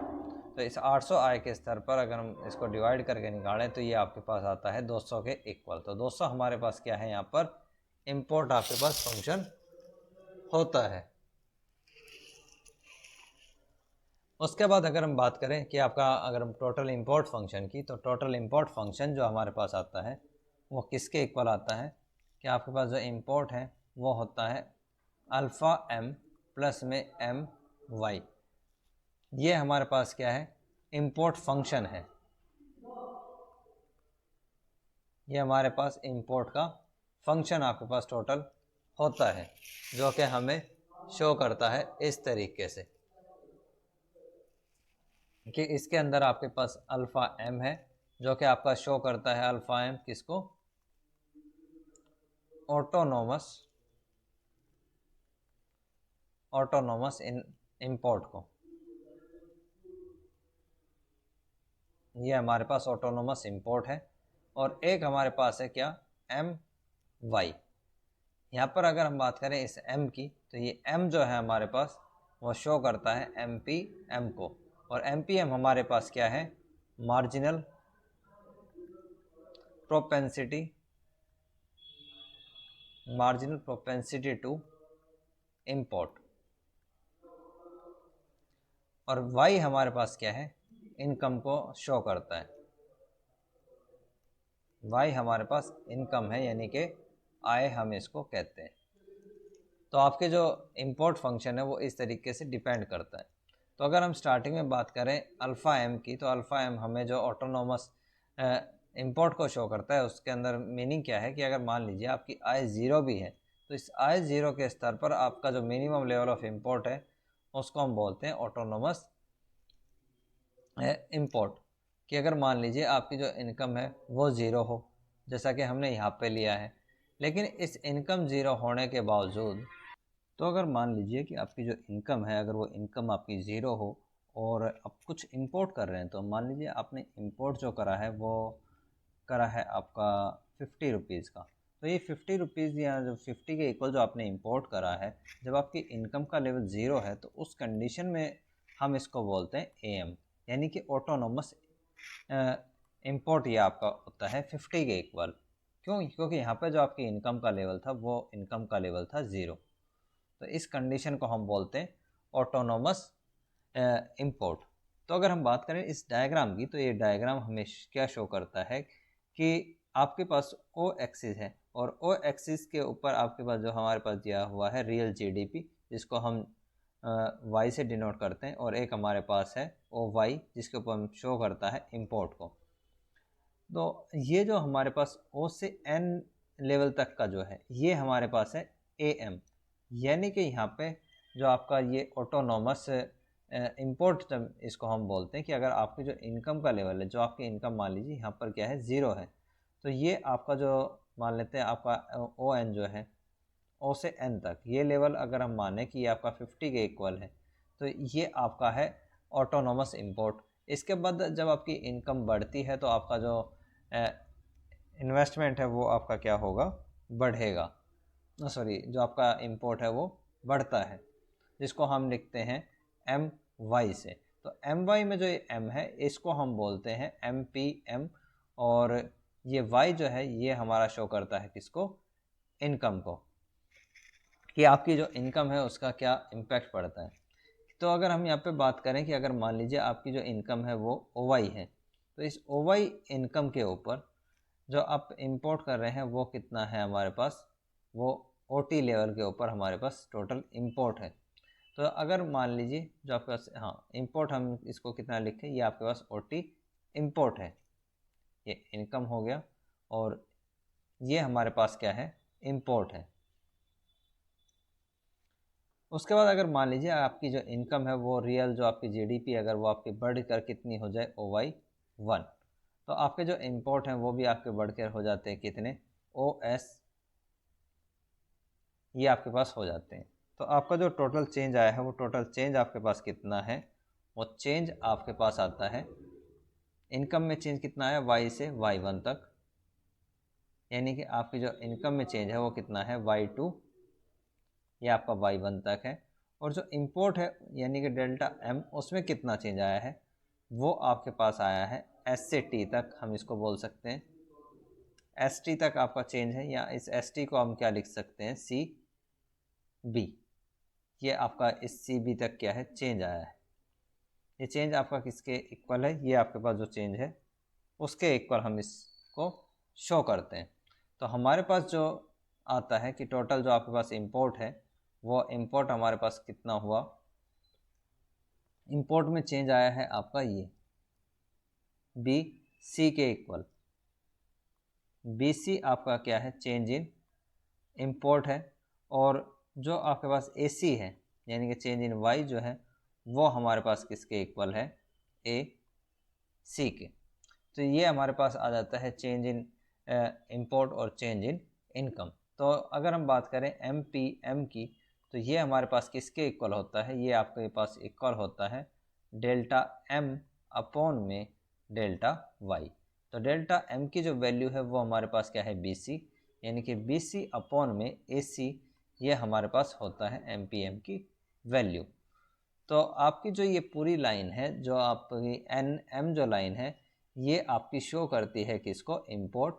तो इस 800 आय के स्तर पर अगर हम इसको डिवाइड करके निकालें तो ये आपके पास आता है 200 के इक्वल। तो 200 हमारे पास क्या है, यहाँ पर इंपोर्ट आपके पास फंक्शन होता है। उसके बाद अगर हम बात करें कि आपका अगर हम टोटल इंपोर्ट फंक्शन की, तो टोटल इंपोर्ट फंक्शन जो हमारे पास आता है वो किसके इक्वल आता है, कि आपके पास जो इंपोर्ट है वो होता है अल्फ़ा एम प्लस में एम वाई। ये हमारे पास क्या है, इंपोर्ट फंक्शन है। ये हमारे पास इंपोर्ट का फंक्शन आपके पास टोटल होता है, जो कि हमें शो करता है इस तरीके से कि इसके अंदर आपके पास अल्फ़ा एम है, जो कि आपका शो करता है अल्फ़ा एम किसको, ऑटोनोमस इन इंपोर्ट को। ये हमारे पास ऑटोनोमस इंपोर्ट है। और एक हमारे पास है क्या, एम वाई। यहाँ पर अगर हम बात करें इस m की, तो ये m जो है हमारे पास वो शो करता है MPM को, और MPM हमारे पास क्या है, मार्जिनल प्रोपेंसिटी टू इंपोर्ट। और y हमारे पास क्या है, इनकम को शो करता है। y हमारे पास इनकम है, यानी कि आय हम इसको कहते हैं। तो आपके जो इंपोर्ट फंक्शन है वो इस तरीके से डिपेंड करता है। तो अगर हम स्टार्टिंग में बात करें अल्फ़ा एम की, तो अल्फ़ा एम हमें जो ऑटोनोमस इंपोर्ट को शो करता है, उसके अंदर मीनिंग क्या है कि अगर मान लीजिए आपकी आय ज़ीरो भी है, तो इस आय ज़ीरो के स्तर पर आपका जो मिनिमम लेवल ऑफ इंपोर्ट है उसको हम बोलते हैं ऑटोनोमस इंपोर्ट। कि अगर मान लीजिए आपकी जो इनकम है वो ज़ीरो हो, जैसा कि हमने यहाँ पे लिया है, लेकिन इस इनकम ज़ीरो होने के बावजूद, तो अगर मान लीजिए कि आपकी जो इनकम है अगर वो इनकम आपकी ज़ीरो हो और आप कुछ इंपोर्ट कर रहे हैं, तो मान लीजिए आपने इंपोर्ट जो करा है वो करा है आपका 50 रुपीज़ का, तो ये 50 रुपीज़ या जो 50 के इक्वल जो आपने इंपोर्ट करा है, जब आपकी इनकम का लेवल ज़ीरो है, तो उस कंडीशन में हम इसको बोलते हैं AM, यानी कि ऑटोनोमस इंपोर्ट। ये आपका होता है 50 के इक्वल। क्यों? क्योंकि यहाँ पे जो आपकी इनकम का लेवल था वो इनकम का लेवल था ज़ीरो। तो इस कंडीशन को हम बोलते हैं ऑटोनोमस इंपोर्ट। तो अगर हम बात करें इस डायग्राम की, तो ये डायग्राम हमें क्या शो करता है कि आपके पास ओ एक्सिस है, और ओ एक्सिस के ऊपर आपके पास जो हमारे पास दिया हुआ है रियल जीडीपी, जिसको हम वाई से डिनोट करते हैं, और एक हमारे पास है ओ वाई, जिसके ऊपर हम शो करता है इंपोर्ट को। तो ये जो हमारे पास ओ से एन लेवल तक का जो है, ये हमारे पास है AM, यानी कि यहाँ पे जो आपका ये ऑटोनोमस इंपोर्ट जब इसको हम बोलते हैं कि अगर आपकी जो इनकम का लेवल है, जो आपकी इनकम मान लीजिए यहाँ पर क्या है, ज़ीरो है, तो ये आपका जो मान लेते हैं आपका ON जो है, O से N तक ये लेवल अगर हम माने कि ये आपका 50 के इक्वल है, तो ये आपका है ऑटोनोमस इंपोर्ट। इसके बाद जब आपकी इनकम बढ़ती है तो आपका जो इन्वेस्टमेंट है वो आपका क्या होगा, बढ़ेगा। सॉरी, जो आपका इंपोर्ट है वो बढ़ता है, जिसको हम लिखते हैं एम वाई से। तो एम वाई में जो ये एम है इसको हम बोलते हैं एम पी एम, और ये वाई जो है ये हमारा शो करता है किसको, इनकम को, कि आपकी जो इनकम है उसका क्या इम्पैक्ट पड़ता है। तो अगर हम यहाँ पे बात करें कि अगर मान लीजिए आपकी जो इनकम है वो ओ वाई है, तो इस ओ वाई इनकम के ऊपर जो आप इंपोर्ट कर रहे हैं वो कितना है हमारे पास, वो ओ टी लेवल के ऊपर हमारे पास टोटल इंपोर्ट है। तो अगर मान लीजिए जो आपके पास, हाँ इंपोर्ट, हम इसको कितना लिखें, ये आपके पास ओ टी इम्पोर्ट है, ये इनकम हो गया, और ये हमारे पास क्या है, इंपोर्ट है। उसके बाद अगर मान लीजिए आपकी जो इनकम है वो रियल, जो आपकी जीडीपी अगर वो आपकी बढ़कर कितनी हो जाए, ओ वाई 1, तो आपके जो इंपोर्ट हैं वो भी आपके बढ़कर हो जाते हैं कितने, ओ एस, ये आपके पास हो जाते हैं। तो आपका जो टोटल चेंज आया है वो टोटल चेंज आपके पास कितना है, वो चेंज आपके पास आता है, इनकम में चेंज कितना है, वाई से वाई 1 तक, यानी कि आपकी जो इनकम में चेंज है वो कितना है, वाई 2, ये आपका वाई 1 तक है। और जो इंपोर्ट है यानी कि डेल्टा एम, उसमें कितना चेंज आया है, वो आपके पास आया है एस से टी तक, हम इसको बोल सकते हैं एस टी तक आपका चेंज है, या इस एस टी को हम क्या लिख सकते हैं, सी बी। ये आपका इस सी बी तक क्या है, चेंज आया है। ये चेंज आपका किसके इक्वल है, ये आपके पास जो चेंज है उसके इक्वल हम इसको शो करते हैं। तो हमारे पास जो आता है कि टोटल जो आपके पास इंपोर्ट है, वो इंपोर्ट हमारे पास कितना हुआ, इंपोर्ट में चेंज आया है आपका ये बी सी के इक्वल। बी सी आपका क्या है, चेंज इन इंपोर्ट है, और जो आपके पास ए सी है यानी कि चेंज इन वाई जो है, वो हमारे पास किसके इक्वल है, ए सी के। तो ये हमारे पास आ जाता है चेंज इन इंपोर्ट और चेंज इन इनकम। तो अगर हम बात करें एम पी एम की, तो ये हमारे पास किसके इक्वल होता है, ये आपके पास इक्वल होता है डेल्टा एम अपॉन में डेल्टा वाई। तो डेल्टा एम की जो वैल्यू है वो हमारे पास क्या है, बी सी, यानी कि बी सी अपॉन में ए सी, ये हमारे पास होता है एम पी एम की वैल्यू। तो आपकी जो ये पूरी लाइन है, जो आपकी एन एम जो लाइन है, ये आपकी शो करती है किसको, इंपोर्ट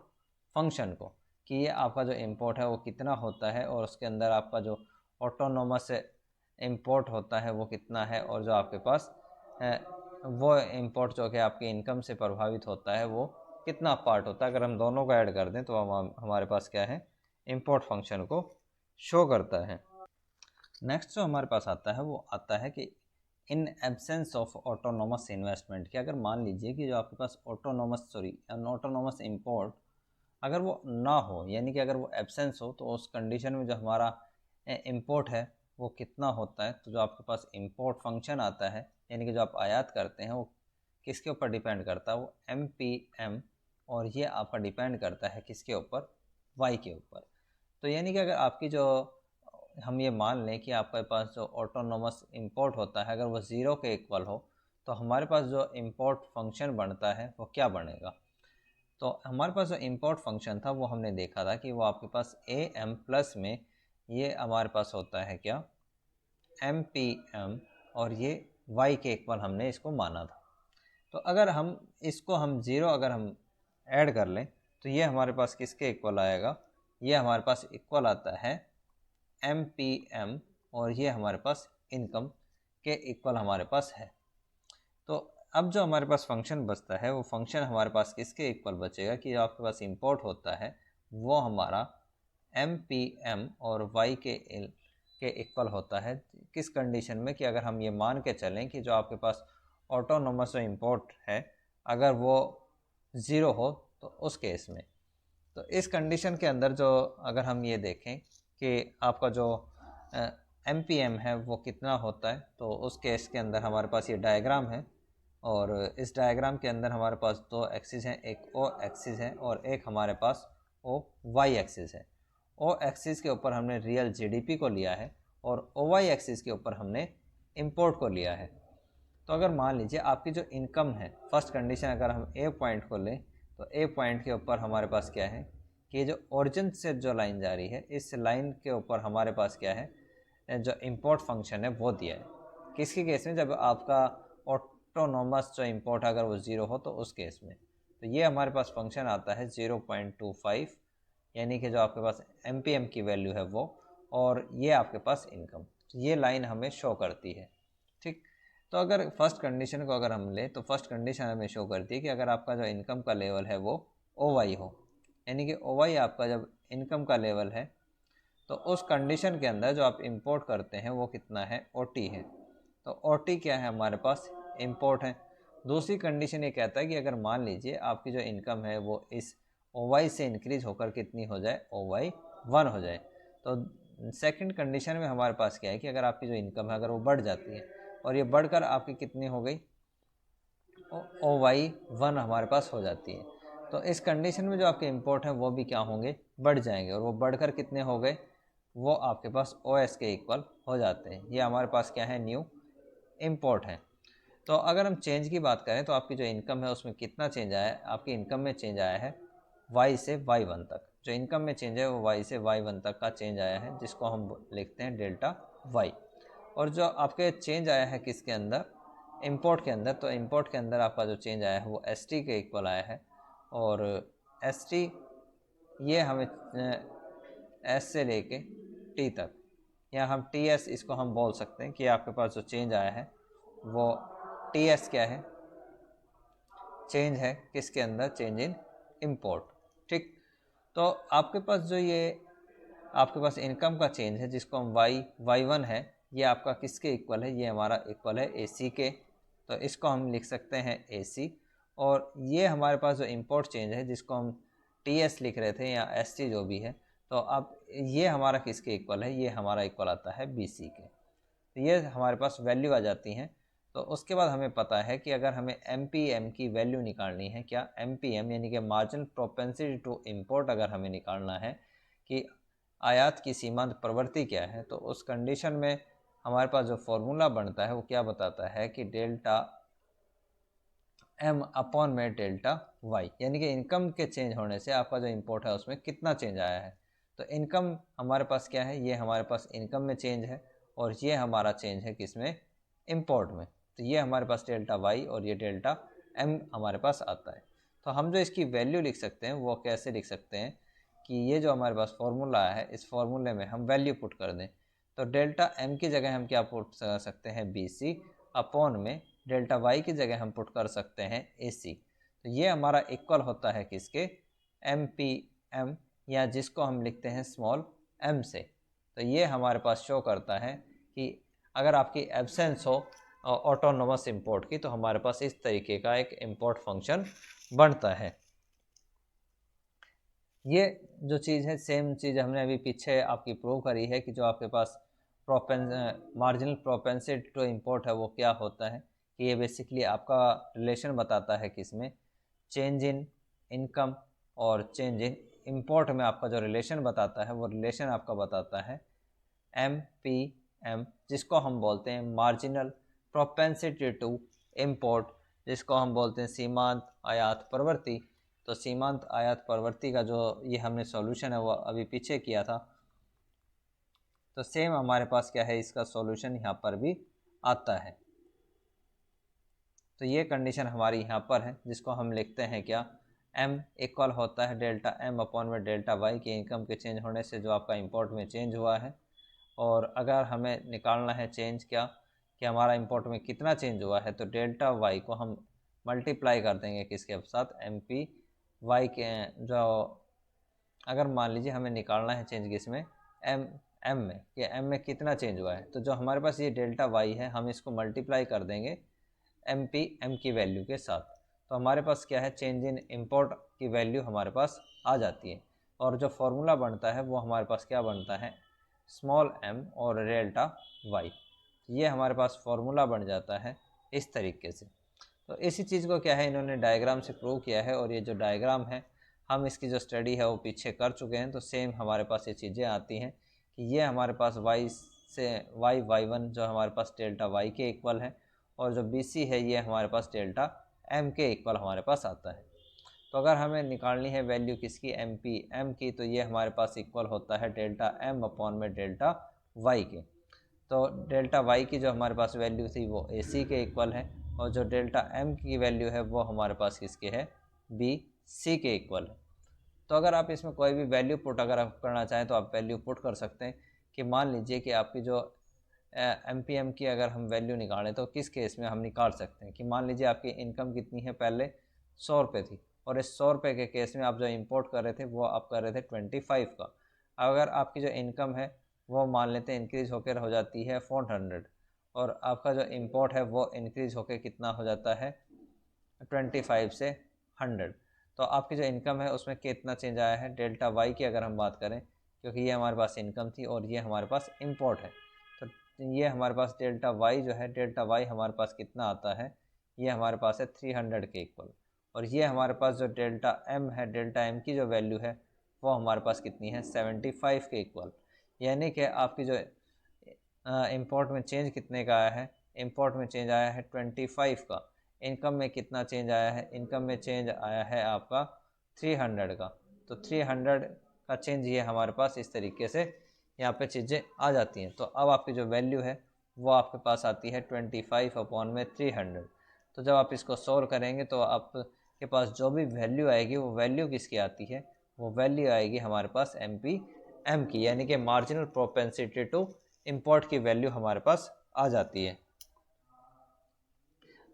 फंक्शन को, कि ये आपका जो इंपोर्ट है वो कितना होता है, और उसके अंदर आपका जो ऑटोनोमस इंपोर्ट होता है वो कितना है, और जो आपके पास वो इंपोर्ट जो कि आपकी इनकम से प्रभावित होता है वो कितना पार्ट होता है। अगर हम दोनों को ऐड कर दें तो हमारे पास क्या है, इंपोर्ट फंक्शन को शो करता है। नेक्स्ट जो हमारे पास आता है वो आता है कि in absence of autonomous investment, कि अगर मान लीजिए कि जो आपके पास ऑटोनोमस इंपोर्ट अगर वो ना हो, यानी कि अगर वो एब्सेंस हो, तो उस कंडीशन में जो हमारा इंपोर्ट है वो कितना होता है। तो जो आपके पास इंपोर्ट फंक्शन आता है, यानी कि जो आप आयात करते हैं, वो किसके ऊपर डिपेंड करता है, वो एम पी एम, और ये आपका डिपेंड करता है किसके ऊपर, वाई के ऊपर। तो यानी कि अगर आपकी जो, हम ये मान लें कि आपके पास जो ऑटोनोमस इंपोर्ट होता है अगर वो ज़ीरो के इक्वल हो, तो हमारे पास जो इंपोर्ट फंक्शन बनता है वो क्या बनेगा। तो हमारे पास जो इंपोर्ट फंक्शन था वो हमने देखा था कि वो आपके पास ए एम प्लस में, ये हमारे पास होता है क्या, एम पी एम, और ये वाई के इक्वल हमने इसको माना था। तो अगर हम इसको हम ज़ीरो अगर हम ऐड कर लें, तो ये हमारे पास किसके इक्वल आएगा, ये हमारे पास इक्वल आता है एम पी एम, और ये हमारे पास इनकम के इक्वल हमारे पास है। तो अब जो हमारे पास फंक्शन बचता है वो फंक्शन हमारे पास किसके इक्वल बचेगा, कि जो आपके पास इंपोर्ट होता है वो हमारा एम पी एम और वाई के इक्वल होता है। किस कंडीशन में, कि अगर हम ये मान के चलें कि जो आपके पास ऑटोनोमस जो इंपोर्ट है अगर वो ज़ीरो हो, तो उस केस में, तो इस कंडीशन के अंदर जो अगर हम ये देखें कि आपका जो एम पी एम है वो कितना होता है, तो उस केस के अंदर हमारे पास ये डायग्राम है, और इस डायग्राम के अंदर हमारे पास दो एक्सिस हैं, एक ओ एक्सिस है और एक हमारे पास ओ वाई एक्सिस है। ओ एक्सिस के ऊपर हमने रियल जीडीपी को लिया है, और ओ वाई एक्सिस के ऊपर हमने इंपोर्ट को लिया है। तो अगर मान लीजिए आपकी जो इनकम है, फर्स्ट कंडीशन अगर हम ए पॉइंट को लें तो ए पॉइंट के ऊपर हमारे पास क्या है कि जो ओरिजिन से जो लाइन जा रही है, इस लाइन के ऊपर हमारे पास क्या है, जो इंपोर्ट फंक्शन है वो दिया है। किसके केस में? जब आपका ऑटोनोमस जो इंपोर्ट अगर वो 0 हो तो उस केस में। तो ये हमारे पास फंक्शन आता है 0.25, यानी कि जो आपके पास एम की वैल्यू है वो, और ये आपके पास इनकम, ये लाइन हमें शो करती है। ठीक, तो अगर फर्स्ट कंडीशन को अगर हम लें तो फर्स्ट कंडीशन हमें शो करती है कि अगर आपका जो इनकम का लेवल है वो OY हो, यानी कि OY आपका जब इनकम का लेवल है तो उस कंडीशन के अंदर जो आप इंपोर्ट करते हैं वो कितना है? OT है। तो OT क्या है? हमारे पास इंपोर्ट है। दूसरी कंडीशन ये कहता है कि अगर मान लीजिए आपकी जो इनकम है वो इस OY से इंक्रीज होकर कितनी हो जाए? OY 1 हो जाए। तो सेकंड कंडीशन में हमारे पास क्या है कि अगर आपकी जो इनकम है अगर वो बढ़ जाती है और ये बढ़कर आपकी कितनी हो गई? OY 1 हमारे पास हो जाती है, तो इस कंडीशन में जो आपके इंपोर्ट हैं वो भी क्या होंगे? बढ़ जाएंगे, और वो बढ़कर कितने हो गए? वो आपके पास OS के इक्वल हो जाते हैं। ये हमारे पास क्या है? न्यू इंपोर्ट है। तो अगर हम चेंज की बात करें तो आपकी जो इनकम है उसमें कितना चेंज आया है? आपकी इनकम में चेंज आया है Y से Y1 तक। जो इनकम में चेंज है वो Y से Y1 तक का चेंज आया है, जिसको हम लिखते हैं डेल्टा Y। और जो आपके चेंज आया है किसके अंदर? इंपोर्ट के अंदर। तो इंपोर्ट के अंदर आपका जो चेंज आया है वो ST के इक्वल आया है, और ST ये हमें S से लेके T तक, या हम TS इसको हम बोल सकते हैं कि आपके पास जो चेंज आया है वो TS क्या है? चेंज है किसके अंदर? Change in import. ठीक, तो आपके पास जो ये आपके पास इनकम का चेंज है जिसको हम Y1 है, ये आपका किसके इक्वल है? ये हमारा इक्वल है AC के। तो इसको हम लिख सकते हैं AC। और ये हमारे पास जो इंपोर्ट चेंज है जिसको हम TS लिख रहे थे या ST जो भी है, तो अब ये हमारा किसके इक्वल है? ये हमारा इक्वल आता है BC के। तो ये हमारे पास वैल्यू आ जाती हैं। तो उसके बाद हमें पता है कि अगर हमें MPM की वैल्यू निकालनी है, क्या MPM यानी कि मार्जिनल प्रोपेंसिटी टू इंपोर्ट अगर हमें निकालना है कि आयात की सीमांत प्रवृत्ति क्या है, तो उस कंडीशन में हमारे पास जो फॉर्मूला बनता है वो क्या बताता है कि डेल्टा M अपॉन में डेल्टा Y, यानी कि इनकम के चेंज होने से आपका जो इंपोर्ट है उसमें कितना चेंज आया है। तो इनकम हमारे पास क्या है? ये हमारे पास इनकम में चेंज है, और ये हमारा चेंज है किसमें? इंपोर्ट में। तो ये हमारे पास डेल्टा Y और ये डेल्टा M हमारे पास आता है। तो हम जो इसकी वैल्यू लिख सकते हैं वो कैसे लिख सकते हैं कि ये जो हमारे पास फॉर्मूला है, इस फॉर्मूले में हम वैल्यू पुट कर दें। तो डेल्टा M की जगह हम क्या पुट कर सकते हैं? BC अपॉन में डेल्टा Y की जगह हम पुट कर सकते हैं AC। तो ये हमारा इक्वल होता है किसके? MPM, या जिसको हम लिखते हैं स्मॉल m से। तो ये हमारे पास शो करता है कि अगर आपकी एब्सेंस हो ऑटोनोमस इंपोर्ट की, तो हमारे पास इस तरीके का एक इंपोर्ट फंक्शन बनता है। ये जो चीज़ है सेम चीज़ हमने अभी पीछे आपकी प्रूव करी है कि जो आपके पास मार्जिनल प्रोपेंसिटी टू इंपोर्ट है वो क्या होता है, कि ये बेसिकली आपका रिलेशन बताता है किसमें? चेंज इन इनकम और चेंज इन इंपोर्ट में आपका जो रिलेशन बताता है वो रिलेशन आपका बताता है MPM, जिसको हम बोलते हैं मार्जिनल प्रोपेंसिटी टू इंपोर्ट, जिसको हम बोलते हैं सीमांत आयात प्रवृत्ति। तो सीमांत आयात प्रवृत्ति का जो ये हमने सॉल्यूशन है वो अभी पीछे किया था, तो सेम हमारे पास क्या है? इसका सॉल्यूशन यहाँ पर भी आता है। तो ये कंडीशन हमारी यहाँ पर है जिसको हम लिखते हैं क्या? M इक्वल होता है डेल्टा M अपॉन में डेल्टा Y की इनकम के चेंज होने से जो आपका इंपोर्ट में चेंज हुआ है। और अगर हमें निकालना है चेंज क्या कि हमारा इंपोर्ट में कितना चेंज हुआ है, तो डेल्टा Y को हम मल्टीप्लाई कर देंगे किसके साथ? MPY के। जो अगर मान लीजिए हमें निकालना है चेंज किसमें? M में, कि M में कितना चेंज हुआ है, तो जो हमारे पास ये डेल्टा Y है हम इसको मल्टीप्लाई कर देंगे MPM की वैल्यू के साथ। तो हमारे पास क्या है? चेंज इन इंपोर्ट की वैल्यू हमारे पास आ जाती है, और जो फॉर्मूला बनता है वो हमारे पास क्या बनता है? स्मॉल m और डेल्टा Y। ये हमारे पास फॉर्मूला बन जाता है इस तरीके से। तो इसी चीज़ को क्या है इन्होंने डायग्राम से प्रूव किया है, और ये जो डायग्राम है हम इसकी जो स्टडी है वो पीछे कर चुके हैं। तो सेम हमारे पास ये चीज़ें आती हैं कि ये हमारे पास Y से y1 जो हमारे पास डेल्टा y के इक्वल है, और जो BC है ये हमारे पास डेल्टा m के इक्वल हमारे पास आता है। तो अगर हमें निकालनी है वैल्यू किसकी, m की, तो ये हमारे पास इक्वल होता है डेल्टा m अपॉन में डेल्टा y के। तो डेल्टा y की जो हमारे पास वैल्यू थी वो AC के इक्वल है, और जो डेल्टा m की वैल्यू है वो हमारे पास किसके है, BC के इक्वल है। तो अगर आप इसमें कोई भी वैल्यू पुट अगर आप करना चाहें तो आप वैल्यू पुट कर सकते हैं कि मान लीजिए कि आपकी जो MPM की अगर हम वैल्यू निकालें तो किस केस में हम निकाल सकते हैं कि मान लीजिए आपकी इनकम कितनी है, पहले 100 रुपये थी, और इस 100 रुपये के केस में आप जो इंपोर्ट कर रहे थे वो आप कर रहे थे 25 का। अगर आपकी जो इनकम है वो मान लेते हैं इंक्रीज़ होकर हो जाती है 400, और आपका जो इंपोर्ट है वो इंक्रीज़ होकर कितना हो जाता है 25 से 100, तो आपकी जो इनकम है उसमें कितना चेंज आया है, डेल्टा वाई की अगर हम बात करें, क्योंकि ये हमारे पास इनकम थी और ये हमारे पास इंपोर्ट है, तो ये हमारे पास डेल्टा वाई जो है, डेल्टा वाई हमारे पास कितना आता है, ये हमारे पास है 300 के इक्वल। और ये हमारे पास जो डेल्टा एम है, डेल्टा एम की जो वैल्यू है वो हमारे पास कितनी है, 75 के इक्वल। यानी कि आपकी जो इंपोर्ट में चेंज कितने का आया है, इंपोर्ट में चेंज आया है 25 का। इनकम में कितना चेंज आया है, इनकम में चेंज आया है आपका 300 का। तो 300 का चेंज ये हमारे पास इस तरीके से यहाँ पे चीज़ें आ जाती हैं। तो अब आपकी जो वैल्यू है वो आपके पास आती है 25 अपॉन में 300। तो जब आप इसको सोल्व करेंगे तो आपके पास जो भी वैल्यू आएगी वो वैल्यू किसकी आती है, वो वैल्यू आएगी हमारे पास MPM की, यानी कि मार्जिनल प्रोपेंसिटी टू इंपोर्ट की वैल्यू हमारे पास आ जाती है।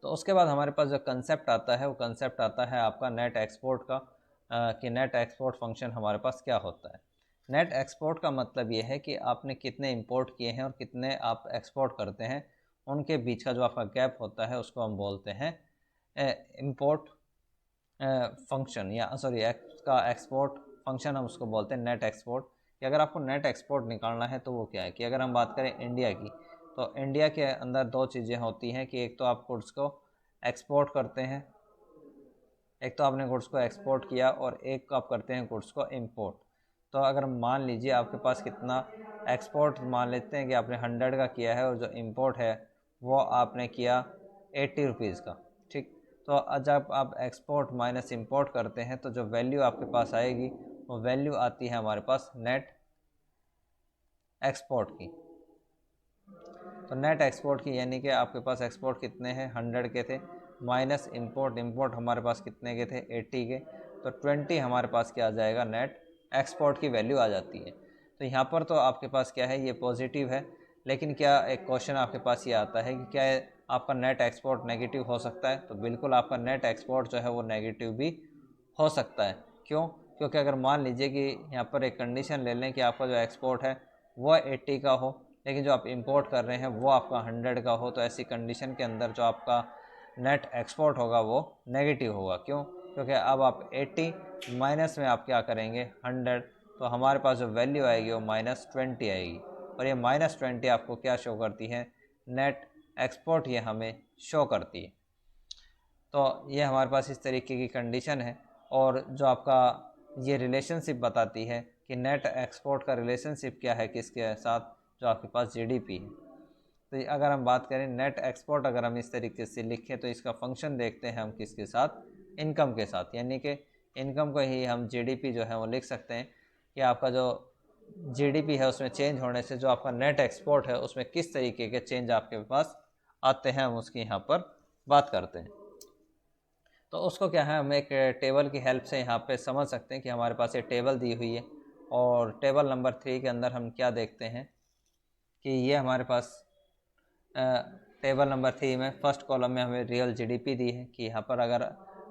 तो उसके बाद हमारे पास जो कंसेप्ट आता है वो कंसेप्ट आता है आपका नेट एक्सपोर्ट का, कि नेट एक्सपोर्ट फंक्शन हमारे पास क्या होता है। नेट एक्सपोर्ट का मतलब ये है कि आपने कितने इंपोर्ट किए हैं और कितने आप एक्सपोर्ट करते हैं, उनके बीच का जो आपका गैप होता है उसको हम बोलते हैं इंपोर्ट फंक्शन, या सॉरी का एक्सपोर्ट फंक्शन हम उसको बोलते हैं नेट एक्सपोर्ट। कि अगर आपको नेट एक्सपोर्ट निकालना है तो वो क्या है, कि अगर हम बात करें इंडिया की, तो इंडिया के अंदर दो चीज़ें होती हैं कि एक तो आप गुड्स को एक्सपोर्ट करते हैं, एक तो आपने गुड्स को एक्सपोर्ट किया, और एक आप करते हैं गुड्स को इंपोर्ट। तो अगर मान लीजिए आपके पास कितना एक्सपोर्ट, मान लेते हैं कि आपने 100 का किया है और जो इंपोर्ट है वो आपने किया 80 रुपीज़ का, ठीक। तो जब आप एक्सपोर्ट माइनस इंपोर्ट करते हैं तो जो वैल्यू आपके पास आएगी वो वैल्यू आती है हमारे पास नेट एक्सपोर्ट की। तो नेट एक्सपोर्ट की यानी कि आपके पास एक्सपोर्ट कितने हैं, 100 के थे, माइनस इंपोर्ट, इंपोर्ट हमारे पास कितने के थे, 80 के, तो 20 हमारे पास क्या आ जाएगा, नेट एक्सपोर्ट की वैल्यू आ जाती है। तो यहाँ पर तो आपके पास क्या है, ये पॉजिटिव है, लेकिन क्या एक क्वेश्चन आपके पास ये आता है कि क्या आपका नेट एक्सपोर्ट नेगेटिव हो सकता है, तो बिल्कुल आपका नेट एक्सपोर्ट जो है वो नेगेटिव भी हो सकता है। क्यों, क्योंकि अगर मान लीजिए कि यहाँ पर एक कंडीशन ले लें कि आपका जो एक्सपोर्ट है वो 80 का हो, लेकिन जो आप इंपोर्ट कर रहे हैं वो आपका 100 का हो, तो ऐसी कंडीशन के अंदर जो आपका नेट एक्सपोर्ट होगा वो नेगेटिव होगा। क्यों, क्योंकि अब आप 80 माइनस में आप क्या करेंगे 100, तो हमारे पास जो वैल्यू आएगी वो -20 आएगी, और ये -20 आपको क्या शो करती है, नेट एक्सपोर्ट ये हमें शो करती है। तो ये हमारे पास इस तरीके की कंडीशन है, और जो आपका ये रिलेशनशिप बताती है कि नेट एक्सपोर्ट का रिलेशनशिप क्या है किसके साथ, जो आपके पास जीडीपी है। तो अगर हम बात करें नेट एक्सपोर्ट, अगर हम इस तरीके से लिखें तो इसका फंक्शन देखते हैं हम किसके साथ, इनकम के साथ, यानी कि इनकम को ही हम जीडीपी जो है वो लिख सकते हैं कि आपका जो जीडीपी है उसमें चेंज होने से जो आपका नेट एक्सपोर्ट है उसमें किस तरीके के चेंज आपके पास आते हैं, हम उसकी यहाँ पर बात करते हैं। तो उसको क्या है, हम एक टेबल की हेल्प से यहाँ पे समझ सकते हैं कि हमारे पास ये टेबल दी हुई है, और टेबल नंबर 3 के अंदर हम क्या देखते हैं कि ये हमारे पास टेबल नंबर 3 में फर्स्ट कॉलम में हमें रियल जीडीपी दी है, कि यहाँ पर अगर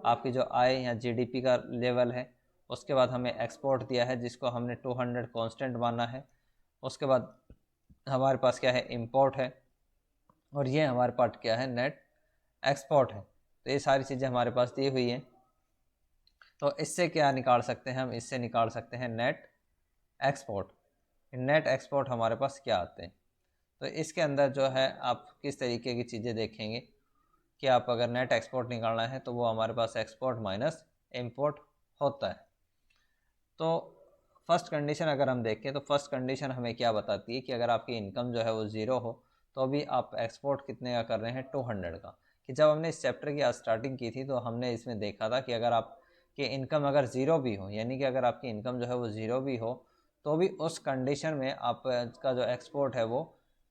आपकी जो आय या जीडीपी का लेवल है, उसके बाद हमें एक्सपोर्ट दिया है जिसको हमने 200 कांस्टेंट माना है, उसके बाद हमारे पास क्या है, इंपोर्ट है, और ये हमारे पास क्या है, नेट एक्सपोर्ट है। तो ये सारी चीज़ें हमारे पास दी हुई हैं। तो इससे क्या निकाल सकते हैं हम, इससे निकाल सकते हैं नेट एक्सपोर्ट। नेट एक्सपोर्ट हमारे पास क्या आते हैं, तो इसके अंदर जो है आप किस तरीके की चीज़ें देखेंगे कि आप अगर नेट एक्सपोर्ट निकालना है तो वो हमारे पास एक्सपोर्ट माइनस इंपोर्ट होता है। तो फर्स्ट कंडीशन अगर हम देखें तो फर्स्ट कंडीशन हमें क्या बताती है कि अगर आपकी इनकम जो है वो ज़ीरो हो तो अभी आप एक्सपोर्ट कितने का कर रहे हैं, 200 का। कि जब हमने इस चैप्टर की आज स्टार्टिंग की थी तो हमने इसमें देखा था कि अगर आपकी इनकम अगर ज़ीरो भी हो, यानी कि अगर आपकी इनकम जो है वो ज़ीरो भी हो, तो भी उस कंडीशन में आपका जो एक्सपोर्ट है वो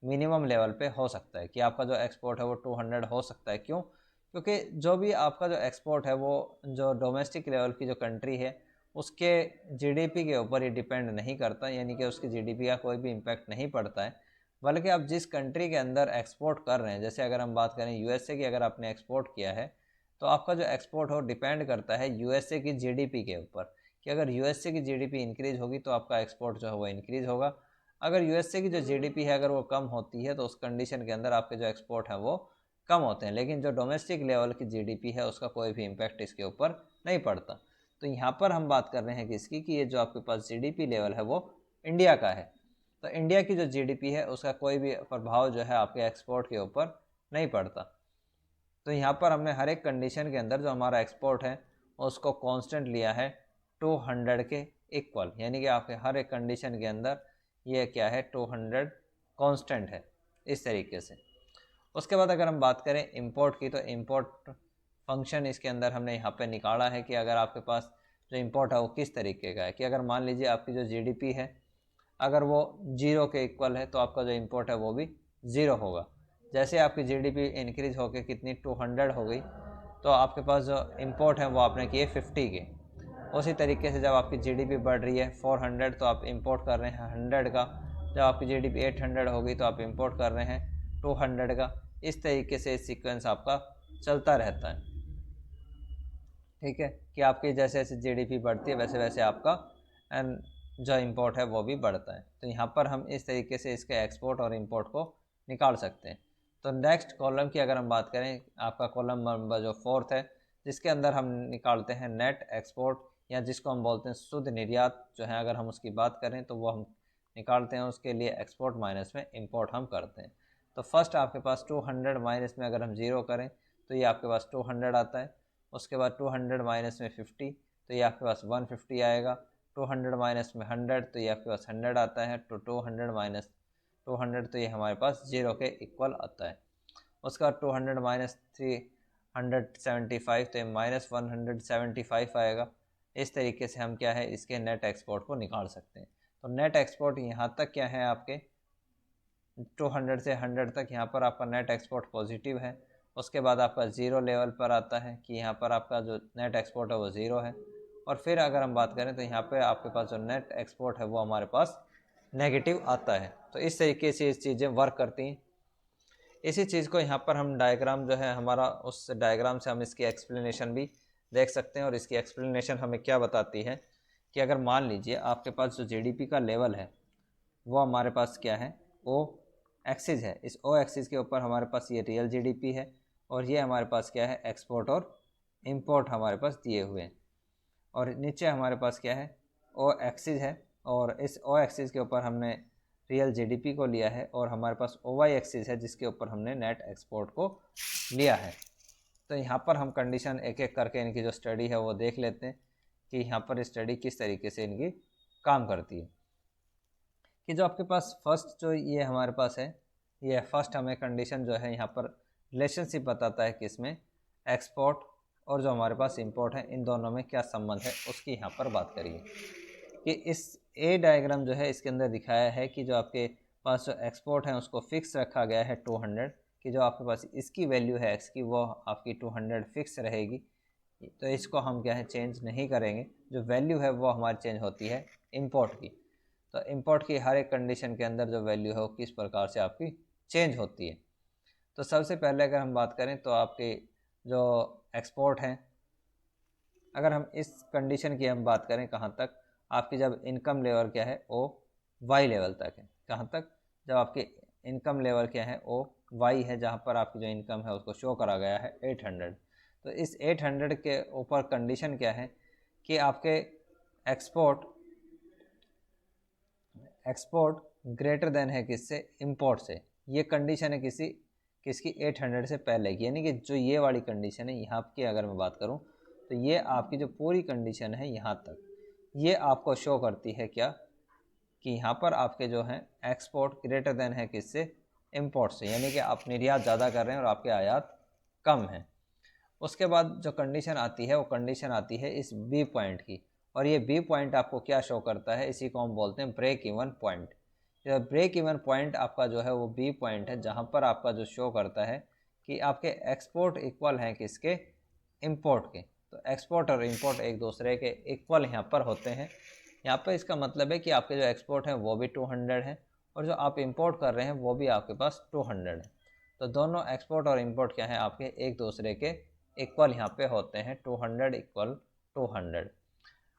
मिनिमम लेवल पे हो सकता है, कि आपका जो एक्सपोर्ट है वो 200 हो सकता है। क्यों? क्योंकि जो भी आपका जो एक्सपोर्ट है वो जो डोमेस्टिक लेवल की जो कंट्री है उसके जीडीपी के ऊपर ही डिपेंड नहीं करता, यानी कि उसकी जीडीपी का कोई भी इम्पैक्ट नहीं पड़ता है। बल्कि आप जिस कंट्री के अंदर एक्सपोर्ट कर रहे हैं, जैसे अगर हम बात करें यूएसए की, अगर आपने एक्सपोर्ट किया है तो आपका जो एक्सपोर्ट हो डिपेंड करता है यूएसए की जीडीपी के ऊपर, कि अगर यूएसए की जीडीपी इंक्रीज होगी तो आपका एक्सपोर्ट जो है वो इंक्रीज होगा। अगर यूएसए की जो जीडीपी है अगर वो कम होती है तो उस कंडीशन के अंदर आपके जो एक्सपोर्ट है वो कम होते हैं। लेकिन जो डोमेस्टिक लेवल की जीडीपी है उसका कोई भी इम्पैक्ट इसके ऊपर नहीं पड़ता। तो यहाँ पर हम बात कर रहे हैं किसकी, कि ये जो आपके पास जीडीपी लेवल है वो इंडिया का है। तो इंडिया की जो जीडीपी है उसका कोई भी प्रभाव जो है आपके एक्सपोर्ट के ऊपर नहीं पड़ता। तो यहाँ पर हमने हर एक कंडीशन के अंदर जो हमारा एक्सपोर्ट है उसको कांस्टेंट लिया है 200 के इक्वल, यानी कि आपके हर एक कंडीशन के अंदर ये क्या है, 200 कांस्टेंट है, इस तरीके से। उसके बाद अगर हम बात करें इंपोर्ट की, तो इंपोर्ट फंक्शन इसके अंदर हमने यहाँ पे निकाला है कि अगर आपके पास जो इंपोर्ट है वो किस तरीके का है, कि अगर मान लीजिए आपकी जो जीडीपी है अगर वो ज़ीरो के इक्वल है तो आपका जो इंपोर्ट है वो भी ज़ीरो होगा। जैसे आपकी जीडीपी इंक्रीज होकर कितनी 200 हो गई तो आपके पास जो इंपोर्ट है वो आपने किए 50 के। उसी तरीके से जब आपकी जीडीपी बढ़ रही है 400 तो आप इंपोर्ट कर रहे हैं 100 का। जब आपकी जीडीपी 800 होगी तो आप इंपोर्ट कर रहे हैं 200 का। इस तरीके से सीक्वेंस आपका चलता रहता है, ठीक है, कि आपकी जैसे जैसे जीडीपी बढ़ती है वैसे वैसे आपका एंड जो इंपोर्ट है वो भी बढ़ता है। तो यहाँ पर हम इस तरीके से इसके एक्सपोर्ट और इंपोर्ट को निकाल सकते हैं। तो नेक्स्ट कॉलम की अगर हम बात करें, आपका कॉलम नंबर जो 4th है जिसके अंदर हम निकालते हैं नेट एक्सपोर्ट, या जिसको हम बोलते हैं शुद्ध निर्यात जो है, अगर हम उसकी बात करें तो वो हम निकालते हैं। उसके लिए एक्सपोर्ट माइनस में इंपोर्ट हम करते हैं। तो फर्स्ट आपके पास 200 माइनस में अगर हम ज़ीरो करें तो ये आपके पास 200 आता है। उसके बाद 200 माइनस में 50 तो ये आपके पास 150 आएगा। 200 माइनस में 100 तो ये आपके पास 100 आता है। तो 200 माइनस 200 तो ये हमारे पास ज़ीरो के इक्वल आता है। उसका 200 माइनस 375 तो ये माइनस 175 आएगा। इस तरीके से हम क्या है इसके नेट एक्सपोर्ट को निकाल सकते हैं। तो नेट एक्सपोर्ट यहाँ तक क्या है आपके 200 से 100 तक यहाँ पर आपका नेट एक्सपोर्ट पॉजिटिव है। उसके बाद आपका ज़ीरो लेवल पर आता है कि यहाँ पर आपका जो नेट एक्सपोर्ट है वो ज़ीरो है। और फिर अगर हम बात करें तो यहाँ पे आपके पास जो नेट एक्सपोर्ट है वो हमारे पास नेगेटिव आता है। तो इस तरीके से इस चीज़ें वर्क करती हैं। इसी चीज़ को यहाँ पर हम डायग्राम जो है हमारा, उस डायग्राम से हम इसकी एक्सप्लेनेशन भी देख सकते हैं। और इसकी एक्सप्लेनेशन हमें क्या बताती है कि अगर मान लीजिए आपके पास जो जीडीपी का लेवल है वो हमारे पास क्या है, ओ एक्सिस है। इस ओ एक्सिस के ऊपर हमारे पास ये रियल जीडीपी है और ये हमारे पास क्या है, एक्सपोर्ट और इंपोर्ट हमारे पास दिए हुए हैं। और नीचे हमारे पास क्या है, ओ एक्सिस है और इस ओ एक्सिस के ऊपर हमने रियल जीडीपी को लिया है और हमारे पास ओ वाई एक्सिस है जिसके ऊपर हमने नेट एक्सपोर्ट को लिया है। तो यहाँ पर हम कंडीशन एक एक करके इनकी जो स्टडी है वो देख लेते हैं कि यहाँ पर स्टडी किस तरीके से इनकी काम करती है। कि जो आपके पास फर्स्ट जो ये हमारे पास है, ये फर्स्ट हमें कंडीशन जो है यहाँ पर रिलेशनशिप बताता है कि इसमें एक्सपोर्ट और जो हमारे पास इंपोर्ट है इन दोनों में क्या संबंध है उसकी यहाँ पर बात करिए। कि इस ए डायग्राम जो है इसके अंदर दिखाया है कि जो आपके पास जो एक्सपोर्ट है उसको फिक्स रखा गया है 200, कि जो आपके पास इसकी वैल्यू है एक्स की वो आपकी 200 फिक्स रहेगी। तो इसको हम क्या है चेंज नहीं करेंगे। जो वैल्यू है वो हमारी चेंज होती है इंपोर्ट की। तो इंपोर्ट की हर एक कंडीशन के अंदर जो वैल्यू है वो किस प्रकार से आपकी चेंज होती है। तो सबसे पहले अगर हम बात करें तो आपके जो एक्सपोर्ट हैं, अगर हम इस कंडीशन की हम बात करें कहाँ तक, आपकी जब इनकम लेवल क्या है ओ वाई लेवल तक है। कहाँ तक, जब आपकी इनकम लेवल क्या है ओ वाई है, जहाँ पर आपकी जो इनकम है उसको शो करा गया है 800। तो इस 800 के ऊपर कंडीशन क्या है कि आपके एक्सपोर्ट ग्रेटर देन है किससे, इंपोर्ट से। ये कंडीशन है किसकी 800 से पहले की, यानी कि जो ये वाली कंडीशन है यहाँ की अगर मैं बात करूँ तो ये आपकी जो पूरी कंडीशन है यहाँ तक, ये आपको शो करती है क्या, कि यहाँ पर आपके जो हैं एक्सपोर्ट ग्रेटर देन है किससे, इंपोर्ट से, यानी कि आप निर्यात ज़्यादा कर रहे हैं और आपके आयात कम है। उसके बाद जो कंडीशन आती है वो कंडीशन आती है इस बी पॉइंट की, और ये बी पॉइंट आपको क्या शो करता है, इसी को हम बोलते हैं ब्रेक इवन पॉइंट। जो ब्रेक इवन पॉइंट आपका जो है वो बी पॉइंट है, जहाँ पर आपका जो शो करता है कि आपके एक्सपोर्ट इक्वल हैं किसके, इंपोर्ट के। तो एक्सपोर्ट और इंपोर्ट एक दूसरे के इक्वल यहाँ पर होते हैं। यहाँ पर इसका मतलब है कि आपके जो एक्सपोर्ट हैं वो भी 200 है, और जो आप इंपोर्ट कर रहे हैं वो भी आपके पास 200 है। तो दोनों एक्सपोर्ट और इंपोर्ट क्या है आपके एक दूसरे के इक्वल यहाँ पे होते हैं, 200 इक्वल 200।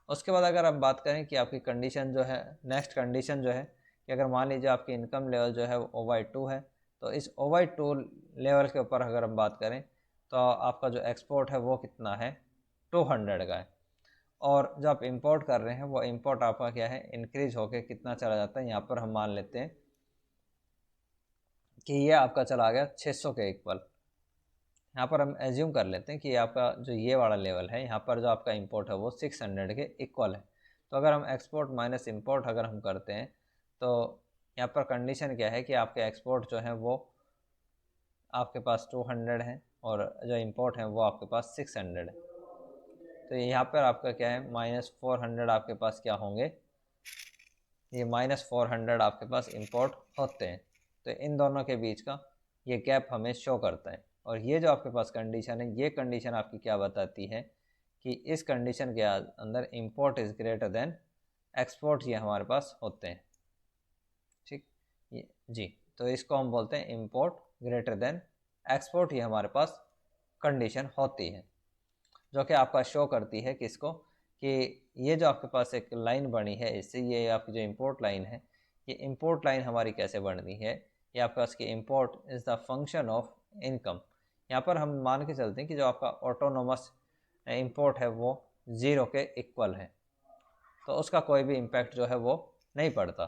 उसके बाद अगर हम बात करें कि आपकी कंडीशन जो है, नेक्स्ट कंडीशन जो है कि अगर मान लीजिए आपकी इनकम लेवल जो है वो O/2 है, तो इस O/2 लेवल के ऊपर अगर हम बात करें तो आपका जो एक्सपोर्ट है वो कितना है, 200 का है। और जो आप इंपोर्ट कर रहे हैं वो इंपोर्ट आपका क्या है, इंक्रीज होके कितना चला जाता है, यहाँ पर हम मान लेते हैं कि ये आपका चला गया 600 के इक्वल। यहाँ पर हम एज्यूम कर लेते हैं कि आपका जो ये वाला लेवल है, यहाँ पर जो आपका इंपोर्ट है वो 600 के इक्वल है। तो अगर हम एक्सपोर्ट माइनस इंपोर्ट अगर हम करते हैं तो यहाँ पर कंडीशन क्या है कि आपके एक्सपोर्ट जो है वो आपके पास 200 है और जो इंपोर्ट है वो आपके पास 600 है। तो यहाँ पर आपका क्या है, -400 आपके पास क्या होंगे, ये -400 आपके पास इंपोर्ट होते हैं। तो इन दोनों के बीच का ये गैप हमें शो करता है। और ये जो आपके पास कंडीशन है, ये कंडीशन आपकी क्या बताती है कि इस कंडीशन के अंदर import is greater than export, ये हमारे पास होते हैं। ठीक, ये जी, तो इसको हम बोलते हैं इंपोर्ट ग्रेटर देन एक्सपोर्ट, ये हमारे पास कंडीशन होती है, जो कि आपका शो करती है किसको, कि ये जो आपके पास एक लाइन बनी है इससे, ये आपकी जो इंपोर्ट लाइन है, ये इंपोर्ट लाइन हमारी कैसे बननी है, ये आपके पास कि import is the function of income. यहाँ पर हम मान के चलते हैं कि जो आपका ऑटोनोमस इंपोर्ट है वो 0 के इक्वल है, तो उसका कोई भी इम्पैक्ट जो है वो नहीं पड़ता।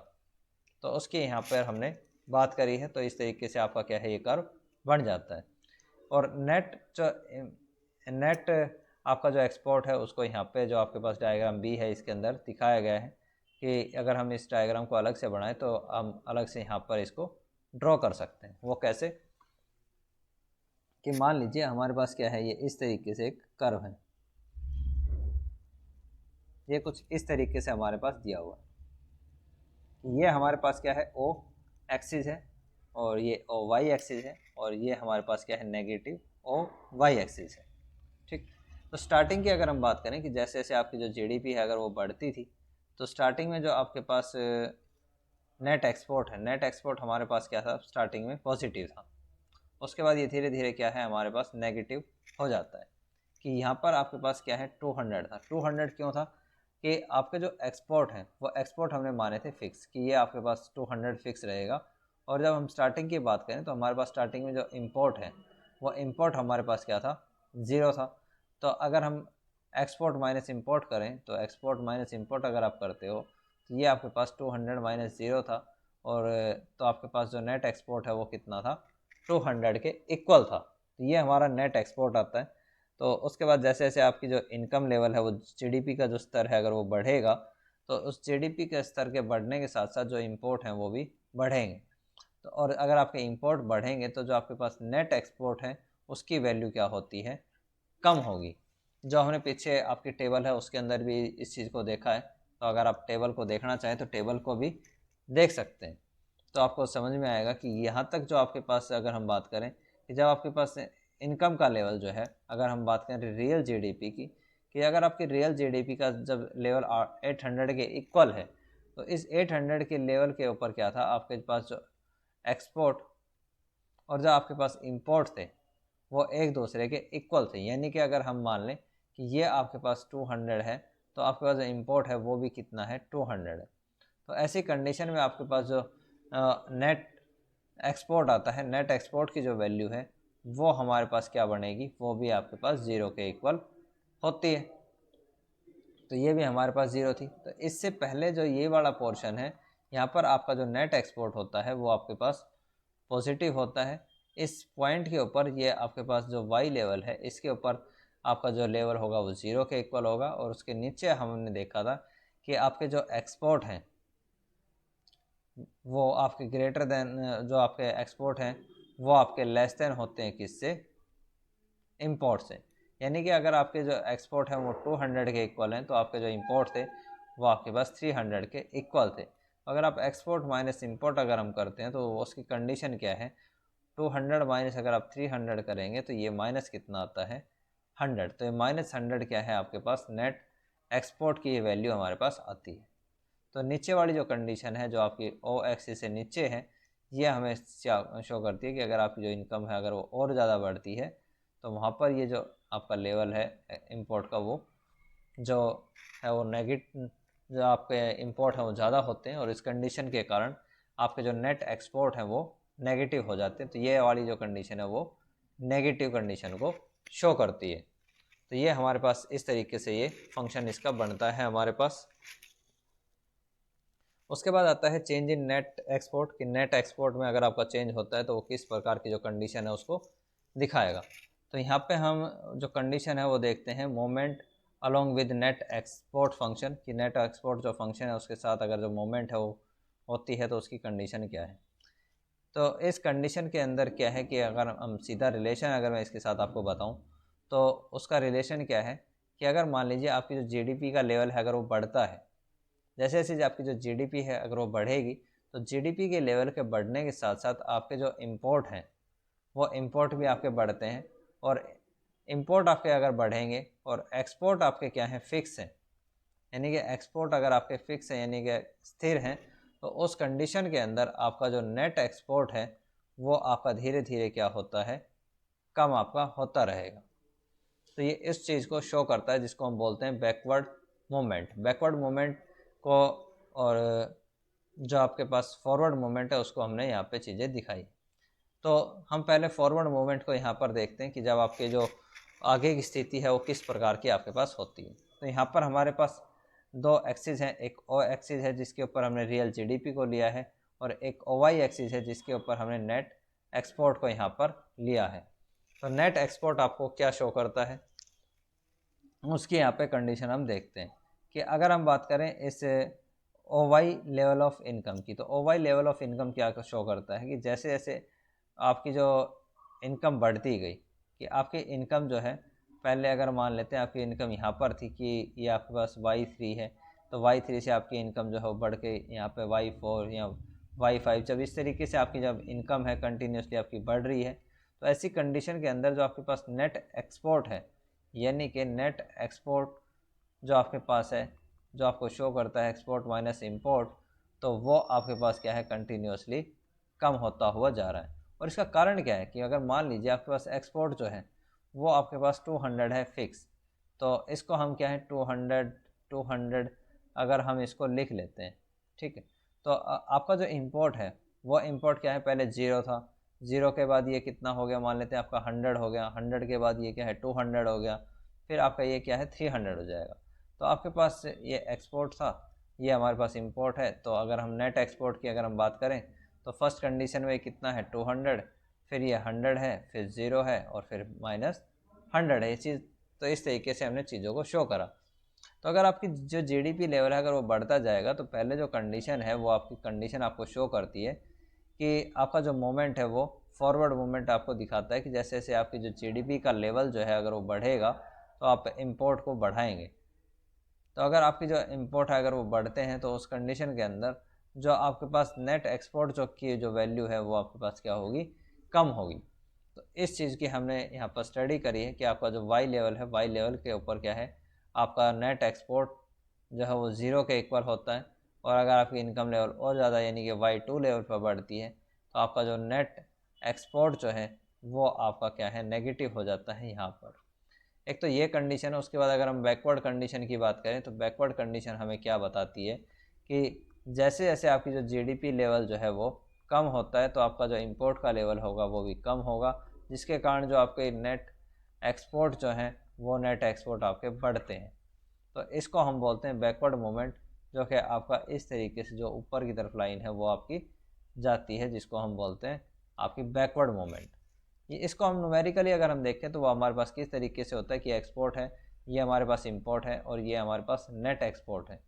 तो उसकी यहाँ पर हमने बात करी है, तो इस तरीके से आपका क्या है, ये कर्व बन जाता है। और नेट आपका जो एक्सपोर्ट है उसको यहाँ पे जो आपके पास डायग्राम बी है इसके अंदर दिखाया गया है कि अगर हम इस डायग्राम को अलग से बनाएं तो हम अलग से यहाँ पर इसको ड्रॉ कर सकते हैं। वो कैसे, कि मान लीजिए हमारे पास क्या है, ये इस तरीके से एक कर्व है, ये कुछ इस तरीके से हमारे पास दिया हुआ है। ये हमारे पास क्या है, ओ एक्सिस है, और ये ओ वाई एक्सिस है, और ये हमारे पास क्या है, नेगेटिव ओ वाई एक्सिस है। ठीक, तो स्टार्टिंग की अगर हम बात करें कि जैसे जैसे आपकी जो जीडीपी है अगर वो बढ़ती थी, तो स्टार्टिंग में जो आपके पास नेट एक्सपोर्ट है, नेट एक्सपोर्ट हमारे पास क्या था, स्टार्टिंग में पॉजिटिव था। उसके बाद ये धीरे धीरे क्या है हमारे पास नेगेटिव हो जाता है, कि यहाँ पर आपके पास क्या है 200 था। 200 क्यों था, कि आपके जो एक्सपोर्ट हैं वो एक्सपोर्ट हमने माने थे फिक्स, कि ये आपके पास 200 फिक्स रहेगा। और जब हम स्टार्टिंग की बात करें तो हमारे पास स्टार्टिंग में जो इम्पोर्ट है वो इम्पोर्ट हमारे पास क्या था, 0 था। तो अगर हम एक्सपोर्ट माइनस इंपोर्ट करें, तो एक्सपोर्ट माइनस इंपोर्ट अगर आप करते हो तो ये आपके पास 200 माइनस 0 था, और तो आपके पास जो नेट एक्सपोर्ट है वो कितना था, 200 के इक्वल था। तो ये हमारा नेट एक्सपोर्ट आता है। तो उसके बाद जैसे जैसे आपकी जो इनकम लेवल है वो जीडीपी का जो स्तर है अगर वो बढ़ेगा, तो उस जीडीपी के स्तर के बढ़ने के साथ साथ जो इंपोर्ट हैं वो भी बढ़ेंगे। तो और अगर आपके इंपोर्ट बढ़ेंगे तो जो आपके पास नेट एक्सपोर्ट है उसकी वैल्यू क्या होती है, कम होगी। जो हमने पीछे आपकी टेबल है उसके अंदर भी इस चीज़ को देखा है, तो अगर आप टेबल को देखना चाहें तो टेबल को भी देख सकते हैं। तो आपको समझ में आएगा कि यहाँ तक जो आपके पास अगर हम बात करें कि जब आपके पास इनकम का लेवल जो है, अगर हम बात करें रियल जीडीपी की, कि अगर आपकी रियल जीडीपी का जब लेवल 800 के इक्वल है, तो इस 800 के लेवल के ऊपर क्या था, आपके पास जो एक्सपोर्ट और जो आपके पास इंपोर्ट थे वो एक दूसरे के इक्वल थे। यानी कि अगर हम मान लें कि ये आपके पास 200 है, तो आपके पास जो इंपोर्ट है वो भी कितना है, 200 है। तो ऐसी कंडीशन में आपके पास जो नेट एक्सपोर्ट आता है, नेट एक्सपोर्ट की जो वैल्यू है वो हमारे पास क्या बनेगी, वो भी आपके पास 0 के इक्वल होती है। तो ये भी हमारे पास 0 थी। तो इससे पहले जो ये वाला पोर्शन है, यहाँ पर आपका जो नेट एक्सपोर्ट होता है वो आपके पास पॉजिटिव होता है। इस पॉइंट के ऊपर ये आपके पास जो वाई लेवल है इसके ऊपर आपका जो लेवल होगा वो 0 के इक्वल होगा, और उसके नीचे हमने देखा था कि आपके जो एक्सपोर्ट हैं वो आपके ग्रेटर देन, जो आपके एक्सपोर्ट हैं वो आपके लेस देन होते हैं किससे, इंपोर्ट से। यानी कि अगर आपके जो एक्सपोर्ट हैं वो 200 के इक्वल हैं तो आपके जो इंपोर्ट थे वो आपके पास 300 के इक्वल थे। अगर आप एक्सपोर्ट माइनस इंपोर्ट अगर हम करते हैं तो उसकी कंडीशन क्या है, 200 माइनस अगर आप 300 करेंगे तो ये माइनस कितना आता है, 100। तो ये -100 क्या है आपके पास, नेट एक्सपोर्ट की ये वैल्यू हमारे पास आती है। तो नीचे वाली जो कंडीशन है जो आपकी ओ एक्सिस से नीचे है, ये हमें शो करती है कि अगर आपकी जो इनकम है अगर वो और ज़्यादा बढ़ती है तो वहाँ पर ये जो आपका लेवल है इंपोर्ट का वो जो है वो जो आपके इंपोर्ट हैं वो ज़्यादा होते हैं और इस कंडीशन के कारण आपके जो नेट एक्सपोर्ट हैं वो नेगेटिव हो जाते हैं। तो ये वाली जो कंडीशन है वो नेगेटिव कंडीशन को शो करती है। तो ये हमारे पास इस तरीके से ये फंक्शन इसका बनता है हमारे पास। उसके बाद आता है चेंज इन नेट एक्सपोर्ट, कि नेट एक्सपोर्ट में अगर आपका चेंज होता है तो वो किस प्रकार की जो कंडीशन है उसको दिखाएगा। तो यहाँ पे हम जो कंडीशन है वो देखते हैं moment along with net export function, कि नेट एक्सपोर्ट जो फंक्शन है उसके साथ अगर जो मोमेंट है वो होती है तो उसकी कंडीशन क्या है। तो इस कंडीशन के अंदर क्या है कि अगर हम सीधा रिलेशन अगर मैं इसके साथ आपको बताऊँ तो उसका रिलेशन क्या है कि अगर मान लीजिए आपकी जो जीडीपी का लेवल है अगर वो बढ़ता है, जैसे जैसे आपकी जो जीडीपी है अगर वो बढ़ेगी तो जीडीपी के लेवल के बढ़ने के साथ साथ आपके जो इंपोर्ट हैं वो इंपोर्ट भी आपके बढ़ते हैं। और इंपोर्ट आपके अगर बढ़ेंगे और एक्सपोर्ट आपके क्या हैं, फिक्स हैं, यानी कि एक्सपोर्ट अगर आपके फिक्स हैं यानी कि स्थिर हैं, तो उस कंडीशन के अंदर आपका जो नेट एक्सपोर्ट है वो आपका धीरे धीरे क्या होता है, कम आपका होता रहेगा। तो ये इस चीज़ को शो करता है जिसको हम बोलते हैं बैकवर्ड मूवमेंट। बैकवर्ड मूवमेंट को और जो आपके पास फॉरवर्ड मूवमेंट है उसको हमने यहाँ पे चीज़ें दिखाई। तो हम पहले फॉरवर्ड मूवमेंट को यहाँ पर देखते हैं कि जब आपके जो आगे की स्थिति है वो किस प्रकार की आपके पास होती है। तो यहाँ पर हमारे पास दो एक्सिस हैं, एक ओ एक्सिस है जिसके ऊपर हमने रियल जीडीपी को लिया है और एक ओ वाई एक्सिस है जिसके ऊपर हमने नेट एक्सपोर्ट को यहाँ पर लिया है। तो नेट एक्सपोर्ट आपको क्या शो करता है उसकी यहाँ पे कंडीशन हम देखते हैं कि अगर हम बात करें इस O Y level of income की, तो O Y level of income क्या शो करता है कि जैसे जैसे आपकी जो इनकम बढ़ती गई, कि आपकी इनकम जो है पहले अगर मान लेते हैं आपकी इनकम यहाँ पर थी कि ये आपके पास Y3 है, तो Y3 से आपकी इनकम जो है वो बढ़ के यहाँ पे Y4 या Y5, जब इस तरीके से आपकी जब इनकम है कंटिन्यूसली आपकी बढ़ रही है तो ऐसी कंडीशन के अंदर जो आपके पास नेट एक्सपोर्ट है, यानी कि नेट एक्सपोर्ट जो आपके पास है जो आपको शो करता है एक्सपोर्ट माइनस इंपोर्ट, तो वो आपके पास क्या है, कंटिन्यूसली कम होता हुआ जा रहा है। और इसका कारण क्या है कि अगर मान लीजिए आपके पास एक्सपोर्ट जो है वो आपके पास 200 है फिक्स, तो इसको हम क्या है 200 अगर हम इसको लिख लेते हैं, ठीक है। तो आपका जो इंपोर्ट है वो इंपोर्ट क्या है, पहले 0 था, 0 के बाद ये कितना हो गया, मान लेते हैं आपका 100 हो गया, 100 के बाद ये क्या है 200 हो गया, फिर आपका ये क्या है 300 हो जाएगा। तो आपके पास ये एक्सपोर्ट था, ये हमारे पास इंपोर्ट है। तो अगर हम नेट एक्सपोर्ट की अगर हम बात करें तो फर्स्ट कंडीशन में कितना है 200, फिर ये 100 है, फिर 0 है और फिर -100 है। ये चीज़ तो इस तरीके से हमने चीज़ों को शो करा। तो अगर आपकी जो जीडीपी लेवल है अगर वो बढ़ता जाएगा तो पहले जो कंडीशन है वो आपकी कंडीशन आपको शो करती है कि आपका जो मोमेंट है वो फॉरवर्ड मूवमेंट आपको दिखाता है कि जैसे जैसे आपकी जो जीडीपी का लेवल जो है अगर वो बढ़ेगा तो आप इंपोर्ट को बढ़ाएंगे। तो अगर आपकी जो इंपोर्ट है अगर वो बढ़ते हैं तो उस कंडीशन के अंदर जो आपके पास नेट एक्सपोर्ट जो की जो वैल्यू है वो आपके पास क्या होगी, कम होगी। तो इस चीज़ की हमने यहाँ पर स्टडी करी है कि आपका जो वाई लेवल है, वाई लेवल के ऊपर क्या है आपका नेट एक्सपोर्ट जो है वो 0 के इक्वल होता है। और अगर आपकी इनकम लेवल और ज़्यादा यानी कि Y2 लेवल पर बढ़ती है तो आपका जो नेट एक्सपोर्ट जो है वो आपका क्या है, नेगेटिव हो जाता है यहाँ पर। एक तो ये कंडीशन है। उसके बाद अगर हम बैकवर्ड कंडीशन की बात करें तो बैकवर्ड कंडीशन हमें क्या बताती है कि जैसे जैसे आपकी जो जीडीपी लेवल जो है वो कम होता है तो आपका जो इंपोर्ट का लेवल होगा वो भी कम होगा, जिसके कारण जो आपके नेट एक्सपोर्ट जो हैं वो नेट एक्सपोर्ट आपके बढ़ते हैं। तो इसको हम बोलते हैं बैकवर्ड मूवमेंट, जो कि आपका इस तरीके से जो ऊपर की तरफ लाइन है वो आपकी जाती है, जिसको हम बोलते हैं आपकी बैकवर्ड मूवमेंट। ये इसको हम न्यूमेरिकली अगर हम देखें तो वो हमारे पास किस तरीके से होता है कि एक्सपोर्ट है, ये हमारे पास इंपोर्ट है और ये हमारे पास नेट एक्सपोर्ट है।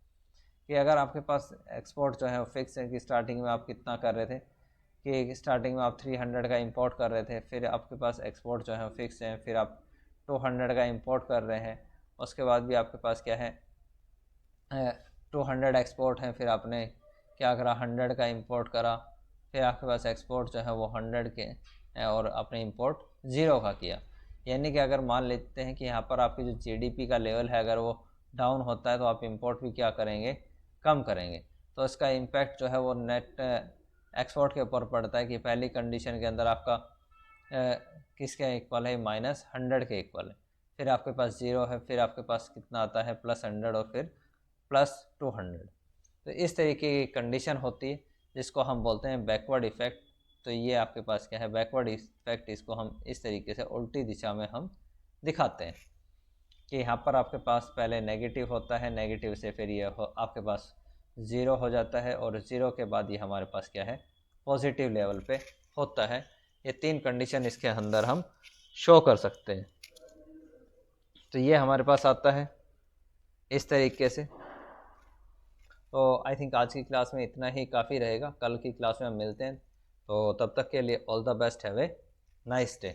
कि अगर आपके पास एक्सपोर्ट जो है वो फिक्स है कि स्टार्टिंग में आप कितना कर रहे थे, कि स्टार्टिंग में आप 300 का इंपोर्ट कर रहे थे, फिर आपके पास एक्सपोर्ट जो है वो फिक्स है, फिर आप 200 का इंपोर्ट कर रहे हैं, उसके बाद भी आपके पास क्या है 200 एक्सपोर्ट है, फिर आपने क्या करा 100 का इंपोर्ट करा, फिर आपके पास एक्सपोर्ट जो है वो 100 के और आपने इंपोर्ट 0 का किया। यानी कि अगर मान लेते हैं कि यहाँ पर आपकी जो जीडीपी का लेवल है अगर वो डाउन होता है तो आप इंपोर्ट भी क्या करेंगे, कम करेंगे। तो इसका इम्पैक्ट जो है वो नेट एक्सपोर्ट के ऊपर पड़ता है कि पहली कंडीशन के अंदर आपका किसके इक्वल है, -100 के इक्वल है, फिर आपके पास 0 है, फिर आपके पास कितना आता है +100 और फिर +200। तो इस तरीके की कंडीशन होती है जिसको हम बोलते हैं बैकवर्ड इफ़ेक्ट। तो ये आपके पास क्या है बैकवर्ड इफ़ेक्ट, इसको हम इस तरीके से उल्टी दिशा में हम दिखाते हैं कि यहाँ पर आपके पास पहले नेगेटिव होता है, नेगेटिव से फिर ये आपके पास 0 हो जाता है और 0 के बाद ये हमारे पास क्या है पॉजिटिव लेवल पे होता है। ये 3 कंडीशन इसके अंदर हम शो कर सकते हैं। तो ये हमारे पास आता है इस तरीके से। तो आई थिंक आज की क्लास में इतना ही काफ़ी रहेगा, कल की क्लास में हम मिलते हैं। तो तब तक के लिए all the best, have a nice day.